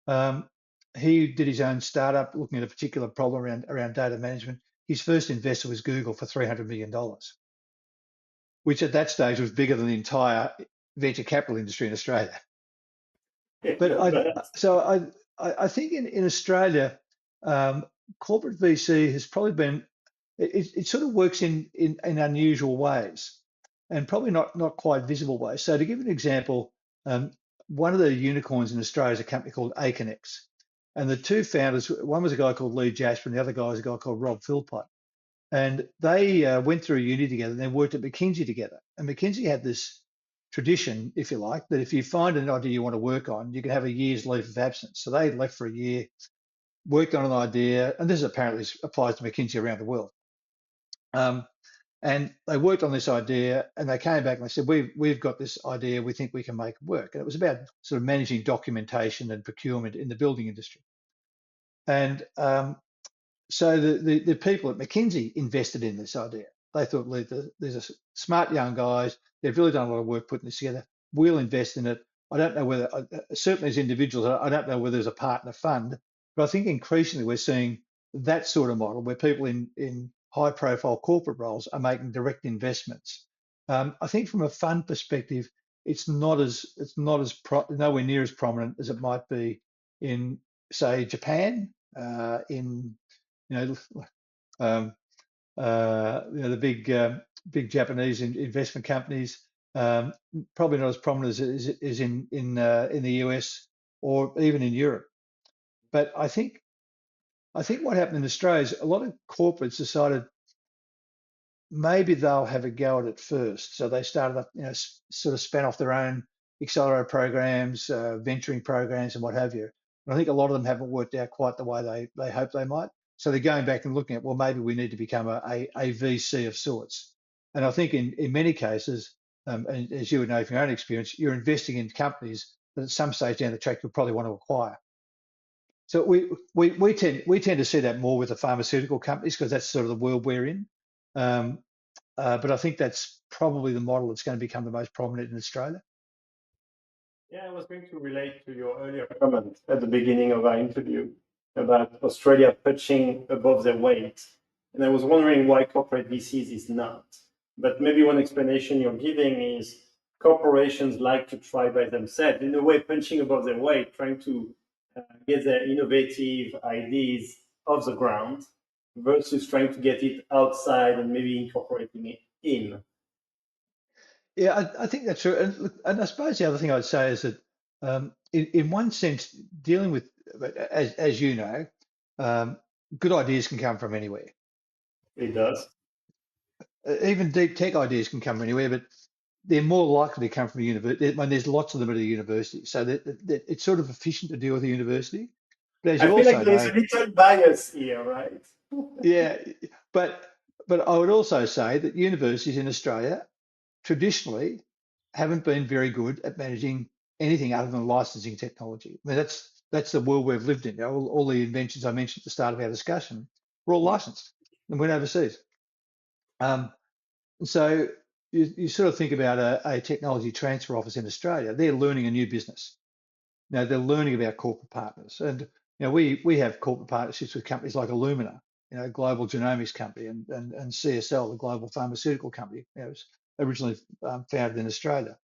B: Um, he did his own startup looking at a particular problem around data management. His first investor was Google for $300 million, which at that stage was bigger than the entire venture capital industry in Australia. But
A: Not bad.
B: I think in Australia, um, corporate VC has probably been, it sort of works in unusual ways and probably not quite visible ways. So to give an example, um, one of the unicorns in Australia is a company called Aconex. And the two founders, one was a guy called Lee Jasper and the other guy was a guy called Rob Philpott. And they went through uni together and then worked at McKinsey together. And McKinsey had this tradition, if you like, that if you find an idea you want to work on, you can have a year's leave of absence. So they left for a year, worked on an idea, and this apparently applies to McKinsey around the world. Um, and they worked on this idea and they came back and they said, we've got this idea, we think we can make it work. And it was about sort of managing documentation and procurement in the building industry. And so the people at McKinsey invested in this idea. They thought, there's a smart young guys, they've really done a lot of work putting this together. We'll invest in it. I don't know whether, certainly as individuals, I don't know whether there's a partner fund, but I think increasingly we're seeing that sort of model where people in high profile corporate roles are making direct investments. I think from a fund perspective, it's nowhere near as prominent as it might be in, say, Japan, in you know, the big Japanese investment companies, probably not as prominent as in the US or even in Europe. But I think what happened in Australia is a lot of corporates decided maybe they'll have a go at it first. So they started up, sort of spun off their own accelerator programs, venturing programs, and what have you. And I think a lot of them haven't worked out quite the way they hope they might. So they're going back and looking at, well, maybe we need to become a VC of sorts. And I think in many cases, and as you would know from your own experience, you're investing in companies that at some stage down the track you'll probably want to acquire. So we tend to see that more with the pharmaceutical companies because that's sort of the world we're in. Um, but I think that's probably the model that's going to become the most prominent in Australia.
A: Yeah, I was going to relate to your earlier comment at the beginning of our interview about Australia punching above their weight. And I was wondering why corporate VCs is not. But maybe one explanation you're giving is corporations like to try by themselves, in a way, punching above their weight, trying to get their innovative ideas off the ground versus trying to get it outside and maybe incorporating it in.
B: Yeah, I think that's true. And I suppose the other thing I'd say is that in one sense, dealing with, as you know, um, good ideas can come from anywhere.
A: It does.
B: Even deep tech ideas can come from anywhere, but they're more likely to come from a university. When there's lots of them at a university, so that it's sort of efficient to deal with a university. But as
A: I
B: you
A: feel like
B: also
A: there's
B: know,
A: a little bias here, right?
B: yeah, but I would also say that universities in Australia traditionally haven't been very good at managing anything other than licensing technology. I mean, that's the world we've lived in. All the inventions I mentioned at the start of our discussion were all licensed and went overseas. So you sort of think about a technology transfer office in Australia. They're learning a new business. Now they're learning about corporate partners, and we have corporate partnerships with companies like Illumina, global genomics company, and CSL, the global pharmaceutical company. It was originally founded in Australia.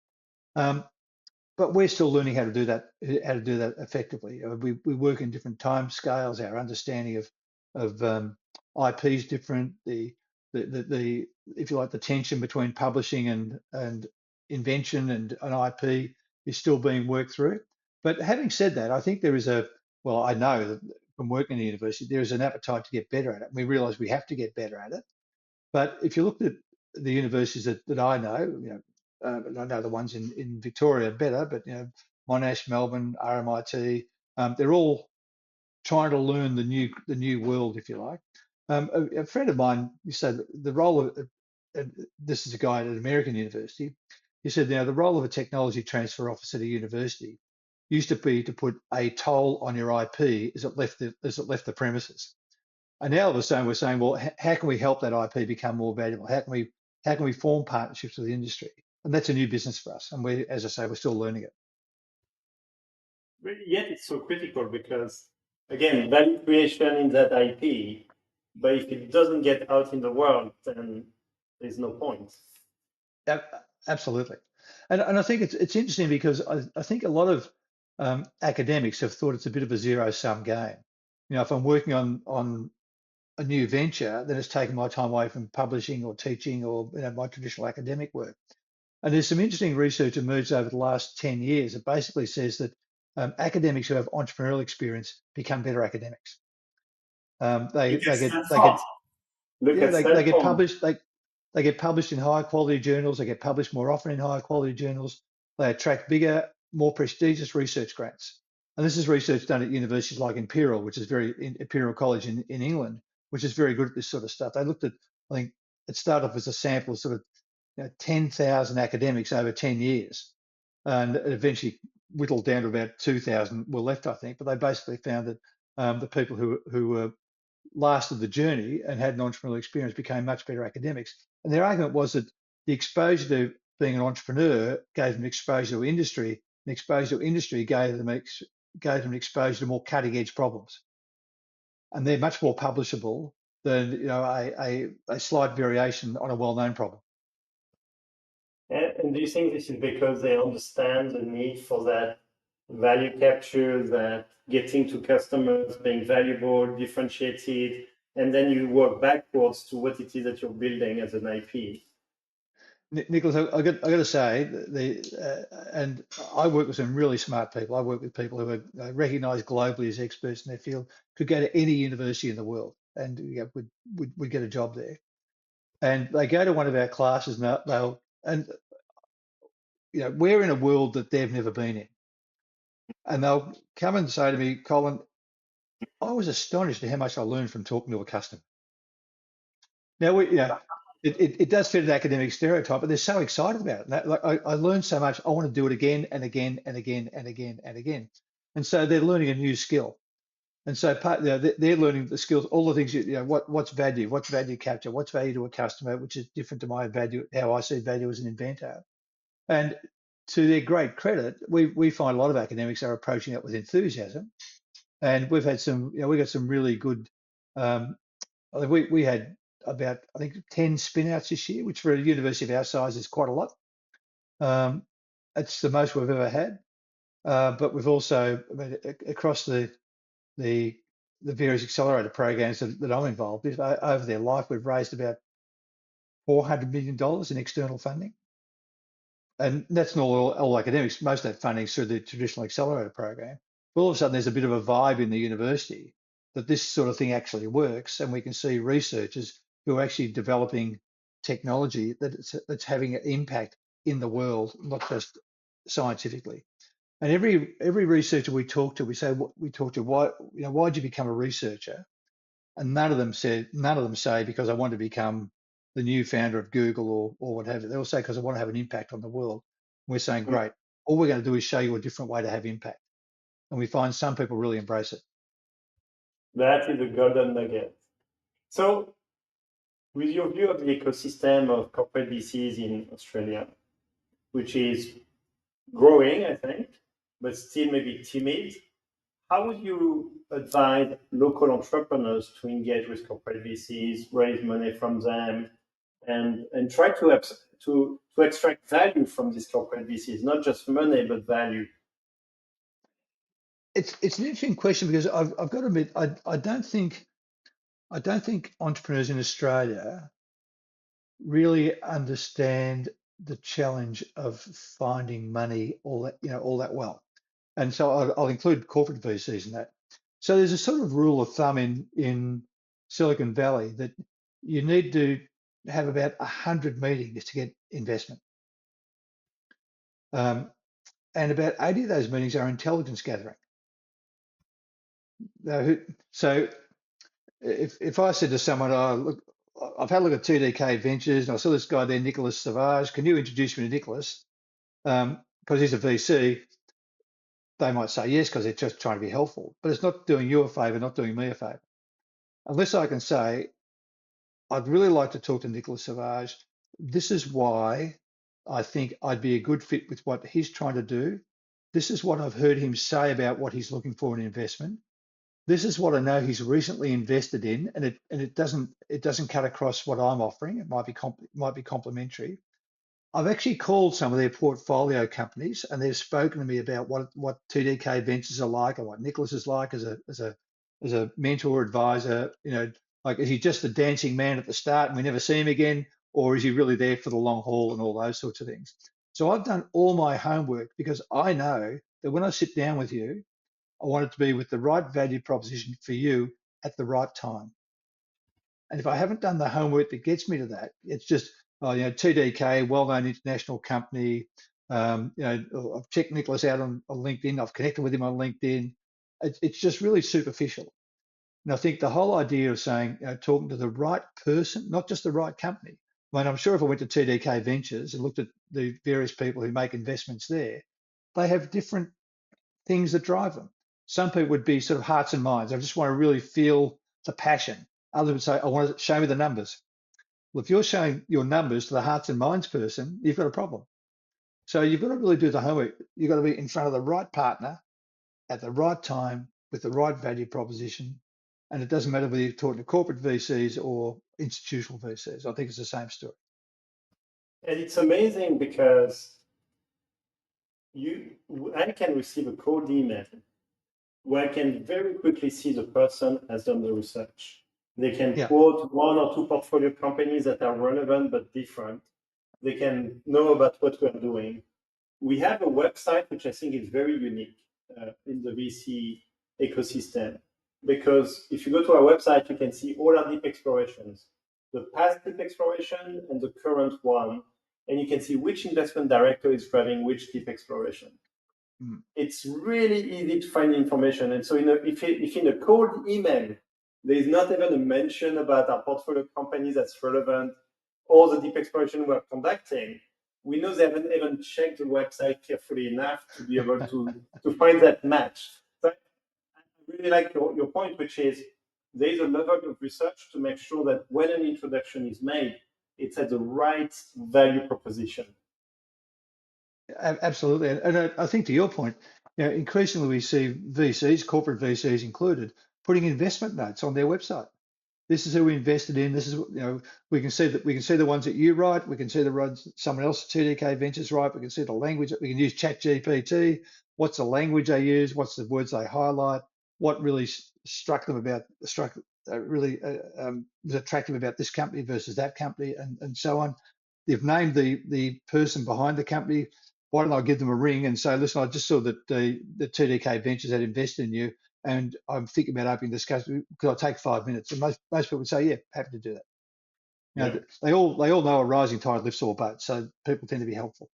B: But we're still learning how to do that, effectively. We work in different time scales. Our understanding of IP is different. The if you like, the tension between publishing and invention and an IP is still being worked through. But having said that, I think there is I know that from working in the university, there is an appetite to get better at it. We realise we have to get better at it. But if you look at the universities that I know, and I know the ones in Victoria better, but Monash, Melbourne, RMIT, they're all trying to learn the new world, if you like. A friend of mine said the role of this is a guy at an American university. He said, the role of a technology transfer officer at a university used to be to put a toll on your IP as it left the premises. And now all of a sudden we're saying, well, how can we help that IP become more valuable? How can we form partnerships with the industry? And that's a new business for us. And as I say, we're still learning it.
A: But yet it's so critical because, again, value creation in that IP, but if it doesn't get out in the world, then there's no point.
B: Absolutely. And I think it's interesting because I think a lot of academics have thought it's a bit of a zero-sum game. You know, if I'm working on a new venture, then it's taking my time away from publishing or teaching or my traditional academic work. And there's some interesting research emerged over the last 10 years that basically says that academics who have entrepreneurial experience become better academics. They
A: Look at
B: they get they
A: Stanford.
B: get
A: Look
B: yeah
A: at
B: they get
A: Stanford.
B: published they get published in higher quality journals. They get published more often in higher quality journals. They attract bigger, more prestigious research grants. And this is research done at universities like Imperial, which is Imperial College in England, which is very good at this sort of stuff. They looked at, I think it started off as a sample of sort of 10,000 academics over 10 years, and it eventually whittled down to about 2,000 were left, I think. But they basically found that the people who were lasted the journey and had an entrepreneurial experience became much better academics. And their argument was that the exposure to being an entrepreneur gave them exposure to industry, and exposure to industry gave them exposure to more cutting edge problems. And they're much more publishable than a slight variation on a well-known problem.
A: And do you think this is because they understand the need for that value capture, that getting to customers, being valuable, differentiated, and then you work backwards to what it is that you're building as an IP?
B: Nicholas, I got to say, and I work with some really smart people. I work with people who are recognised globally as experts in their field, could go to any university in the world and would get a job there. And they go to one of our classes and we're in a world that they've never been in, and they'll come and say to me, Colin, I was astonished at how much I learned from talking to a customer. Now it does fit an academic stereotype, but they're so excited about it. I learned so much. I want to do it again and again and again and again and again. And so they're learning a new skill. And so they're learning the skills, all the things, what's value capture, what's value to a customer, which is different to my value, how I see value as an inventor. And to their great credit, we find a lot of academics are approaching it with enthusiasm. And we've had we got some really good, we had about, I think, 10 spin-outs this year, which for a university of our size is quite a lot. It's the most we've ever had. But we've also, across the various accelerator programs that I'm involved with, over their life, we've raised about $400 million in external funding. And that's not all academics. Most of that funding is through the traditional accelerator program. But all of a sudden, there's a bit of a vibe in the university that this sort of thing actually works, and we can see researchers who are actually developing technology that's having an impact in the world, not just scientifically. And every researcher we talk to, why'd you become a researcher? And none of them say because I want to become the new founder of Google or what have you. They all say because I want to have an impact on the world. We're saying, great. All we're going to do is show you a different way to have impact. And we find some people really embrace it.
A: That is a golden nugget. So, with your view of the ecosystem of corporate VCs in Australia, which is growing, I think, but still maybe timid, how would you advise local entrepreneurs to engage with corporate VCs, raise money from them, and try to extract value from these corporate VCs, not just money but value?
B: It's an interesting question because I've got to admit I don't think entrepreneurs in Australia really understand the challenge of finding money all that well. And so I'll include corporate VCs in that. So there's a sort of rule of thumb in Silicon Valley that you need to have about 100 meetings to get investment. And about 80 of those meetings are intelligence gathering. So if I said to someone, oh, look, I've had a look at TDK Ventures and I saw this guy there, Nicolas Sauvage, can you introduce me to Nicolas? Because he's a VC, they might say yes, because they're just trying to be helpful, but it's not doing you a favor, not doing me a favor. Unless I can say, I'd really like to talk to Nicolas Sauvage. This is why I think I'd be a good fit with what he's trying to do. This is what I've heard him say about what he's looking for in investment. This is what I know he's recently invested in, and it doesn't cut across what I'm offering. It might be complementary. I've actually called some of their portfolio companies, and they've spoken to me about what TDK Ventures are like, and what Nicholas is like as a mentor advisor. You know, like is he just a dancing man at the start and we never see him again, or is he really there for the long haul and all those sorts of things? So I've done all my homework because I know that when I sit down with you, I want it to be with the right value proposition for you at the right time. And if I haven't done the homework that gets me to that, it's just, oh, you know, TDK, well-known international company. You know, I've checked Nicholas out on LinkedIn. I've connected with him on LinkedIn. It's just really superficial. And I think the whole idea of saying, you know, talking to the right person, not just the right company. I mean, I'm sure if I went to TDK Ventures and looked at the various people who make investments there, they have different things that drive them. Some people would be sort of hearts and minds. I just want to really feel the passion. Others would say, I want to show me the numbers. Well, if you're showing your numbers to the hearts and minds person, you've got a problem. So you've got to really do the homework. You've got to be in front of the right partner at the right time with the right value proposition. And it doesn't matter whether you're talking to corporate VCs or institutional VCs. I think it's the same story.
A: And it's amazing because I can receive a cold email where I can very quickly see the person has done the research. They can
B: Yeah.
A: quote one or two portfolio companies that are relevant but different. They can know about what we're doing. We have a website which I think is very unique in the VC ecosystem, because if you go to our website, you can see all our deep explorations, the past deep exploration and the current one, and you can see which investment director is driving which deep exploration.
B: Mm.
A: It's really easy to find information. And so if in a cold email, there is not even a mention about our portfolio companies that's relevant or the deep exploration we're conducting, we know they haven't even checked the website carefully enough to be able to find that match. So I really like your point, which is there is a level of research to make sure that when an introduction is made, it's at the right value proposition.
B: Absolutely. And I think to your point, you know, increasingly we see VCs, corporate VCs included, putting investment notes on their website. This is who we invested in. This is, you know, we can see the ones that you write. We can see the ones someone else at TDK Ventures write. We can see the language that we can use Chat GPT. What's the language they use? What's the words they highlight? What really was attractive about this company versus that company, and so on. They've named the person behind the company. Why don't I give them a ring and say, listen, I just saw that the TDK Ventures had invested in you, and I'm thinking about opening discussion. Could I take 5 minutes? And most people would say, yeah, happy to do that. You know, they all know a rising tide lifts all boats, so people tend to be helpful.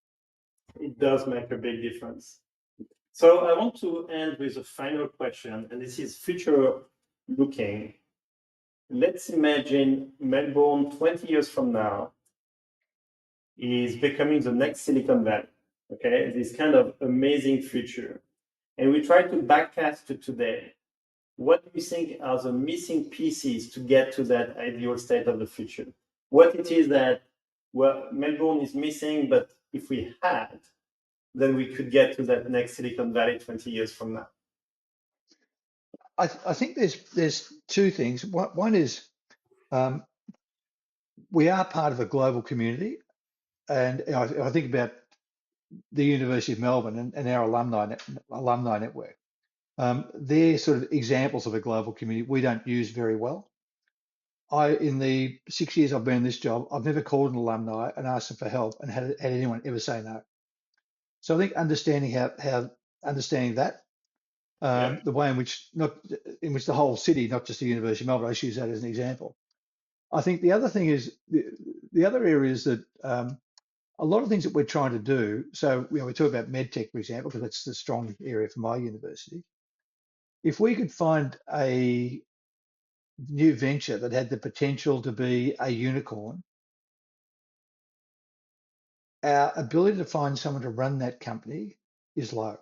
A: It does make a big difference. So I want to end with a final question, and this is future looking. Let's imagine Melbourne 20 years from now is becoming the next Silicon Valley. Okay, this kind of amazing future. And we try to backcast to today. What do you think are the missing pieces to get to that ideal state of the future? What it is that Melbourne is missing, but if we had, then we could get to that next Silicon Valley 20 years from now.
B: I think there's two things. One is we are part of a global community, and I think about the University of Melbourne and our alumni network. They're sort of examples of a global community we don't use very well. In the 6 years I've been in this job, I've never called an alumni and asked them for help and had anyone ever say no. So I think understanding understanding that, the way in which the whole city, not just the University of Melbourne, I use that as an example. I think the other thing is the other areas that a lot of things that we're trying to do. So we talk about medtech, for example, because that's the strong area for my university. If we could find a new venture that had the potential to be a unicorn, our ability to find someone to run that company is low.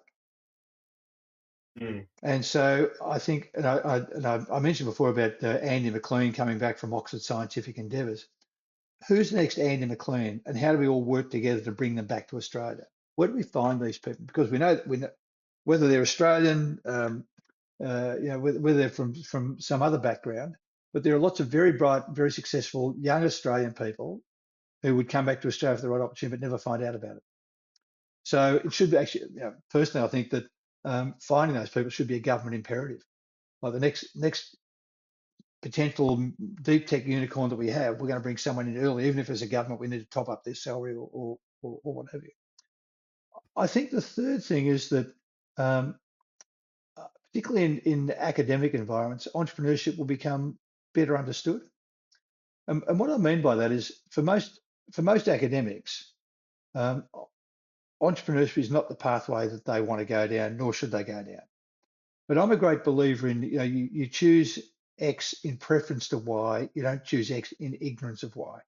B: And so I think, and I mentioned before about Andy McLeod coming back from Oxford Scientific Endeavours. Who's next Andy McLeod, and how do we all work together to bring them back to Australia? Where do we find these people? Because we know whether they're Australian, whether they're from some other background, but there are lots of very bright, very successful young Australian people who would come back to Australia for the right opportunity but never find out about it. So it should be actually, personally, I think that finding those people should be a government imperative. Like the next potential deep tech unicorn that we have, we're going to bring someone in early, even if as a government we need to top up their salary or what have you. I think the third thing is that, particularly in academic environments, entrepreneurship will become better understood. And what I mean by that is, for most academics, entrepreneurship is not the pathway that they want to go down, nor should they go down. But I'm a great believer in, you choose X in preference to Y, you don't choose X in ignorance of Y.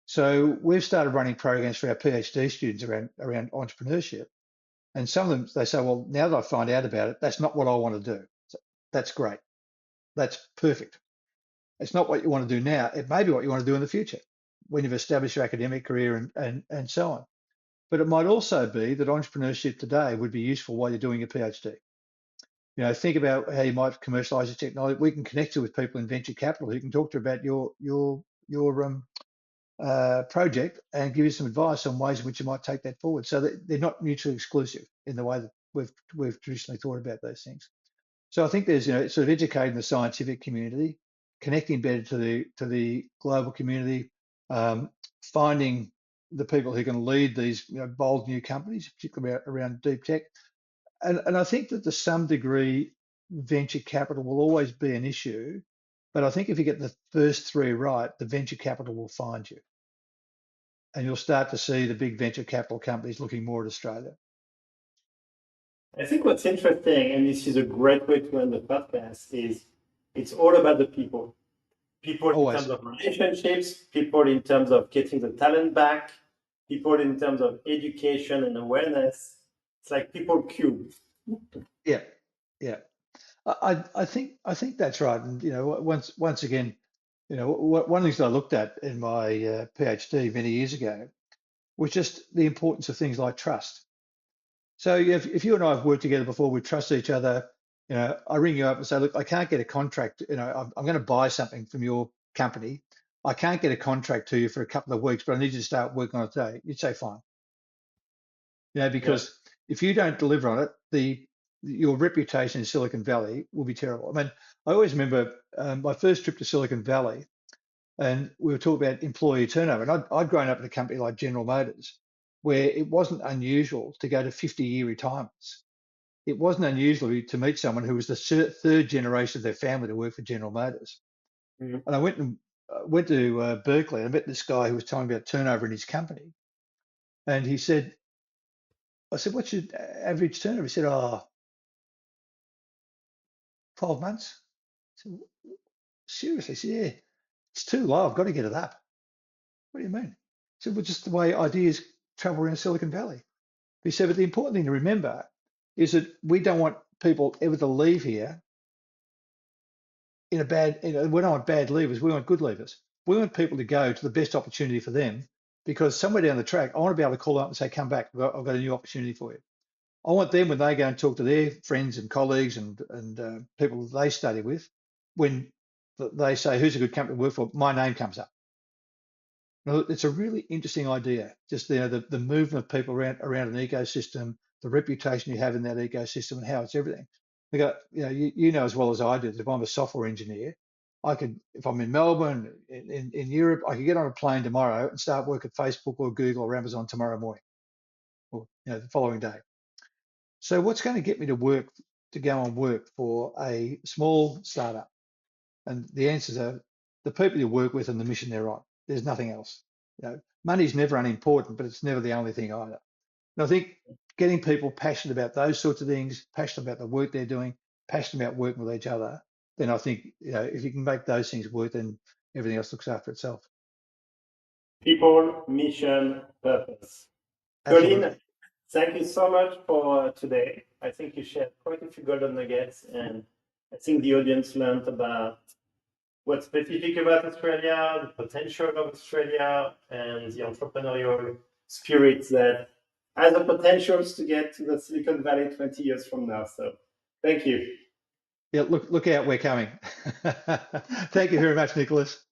B: So we've started running programs for our PhD students around entrepreneurship. And some of them, they say, well, now that I find out about it, that's not what I want to do. So that's great. That's perfect. It's not what you want to do now. It may be what you want to do in the future when you've established your academic career and so on. But it might also be that entrepreneurship today would be useful while you're doing your PhD. Think about how you might commercialize your technology. We can connect you with people in venture capital who can talk to you about your project and give you some advice on ways in which you might take that forward. So that they're not mutually exclusive in the way that we've traditionally thought about those things. So I think there's sort of educating the scientific community, connecting better to the global community, finding the people who can lead these bold new companies, particularly around deep tech. And I think that to some degree, venture capital will always be an issue. But I think if you get the first three right, the venture capital will find you. And you'll start to see the big venture capital companies looking more at Australia.
A: I think what's interesting, and this is a great way to end the podcast, is it's all about the people. People
B: Always.
A: in terms of relationships, people in terms of getting the talent back, people in terms of education and awareness. It's like people cubed.
B: Yeah. I think that's right. And once again, one of the things that I looked at in my PhD many years ago was just the importance of things like trust. So if you and I have worked together before, we trust each other. I ring you up and say, look, I can't get a contract. I'm going to buy something from your company. I can't get a contract to you for a couple of weeks, but I need you to start working on it today. You'd say fine. Because if you don't deliver on it, your reputation in Silicon Valley will be terrible. I mean, I always remember my first trip to Silicon Valley, and we were talking about employee turnover. And I'd grown up in a company like General Motors, where it wasn't unusual to go to 50-year retirements. It wasn't unusual to meet someone who was the third generation of their family to work for General Motors. Mm-hmm. And I went to Berkeley and I met this guy who was telling me about turnover in his company. And he said, I said, what's your average turnover? He said, 12 months. I said, seriously? He said, yeah, it's too low. I've got to get it up. What do you mean? He said, well, just the way ideas travel around Silicon Valley. He said, but the important thing to remember is that we don't want people ever to leave here in a bad, we don't want bad leavers, we want good leavers. We want people to go to the best opportunity for them, because somewhere down the track, I want to be able to call them up and say, come back, I've got a new opportunity for you. I want them, when they go and talk to their friends and colleagues and people that they study with, when they say, who's a good company to work for, my name comes up. Now, it's a really interesting idea, just the movement of people around an ecosystem, the reputation you have in that ecosystem and how it's everything. You know as well as I do that if I'm a software engineer, I could, if I'm in Melbourne, in Europe, I could get on a plane tomorrow and start work at Facebook or Google or Amazon tomorrow morning, or the following day. So what's going to get me to go and work for a small startup? And the answers are the people you work with and the mission they're on. There's nothing else. Money's never unimportant, but it's never the only thing either. And I think getting people passionate about those sorts of things, passionate about the work they're doing, passionate about working with each other, then I think if you can make those things work, then everything else looks after itself.
A: People, mission, purpose.
B: Absolutely.
A: Colin, thank you so much for today. I think you shared quite a few golden nuggets, and I think the audience learned about what's specific about Australia, the potential of Australia, and the entrepreneurial spirit that has the potential to get to the Silicon Valley 20 years from now. So thank you.
B: Yeah, look out, we're coming. Thank you very much, Nicolas.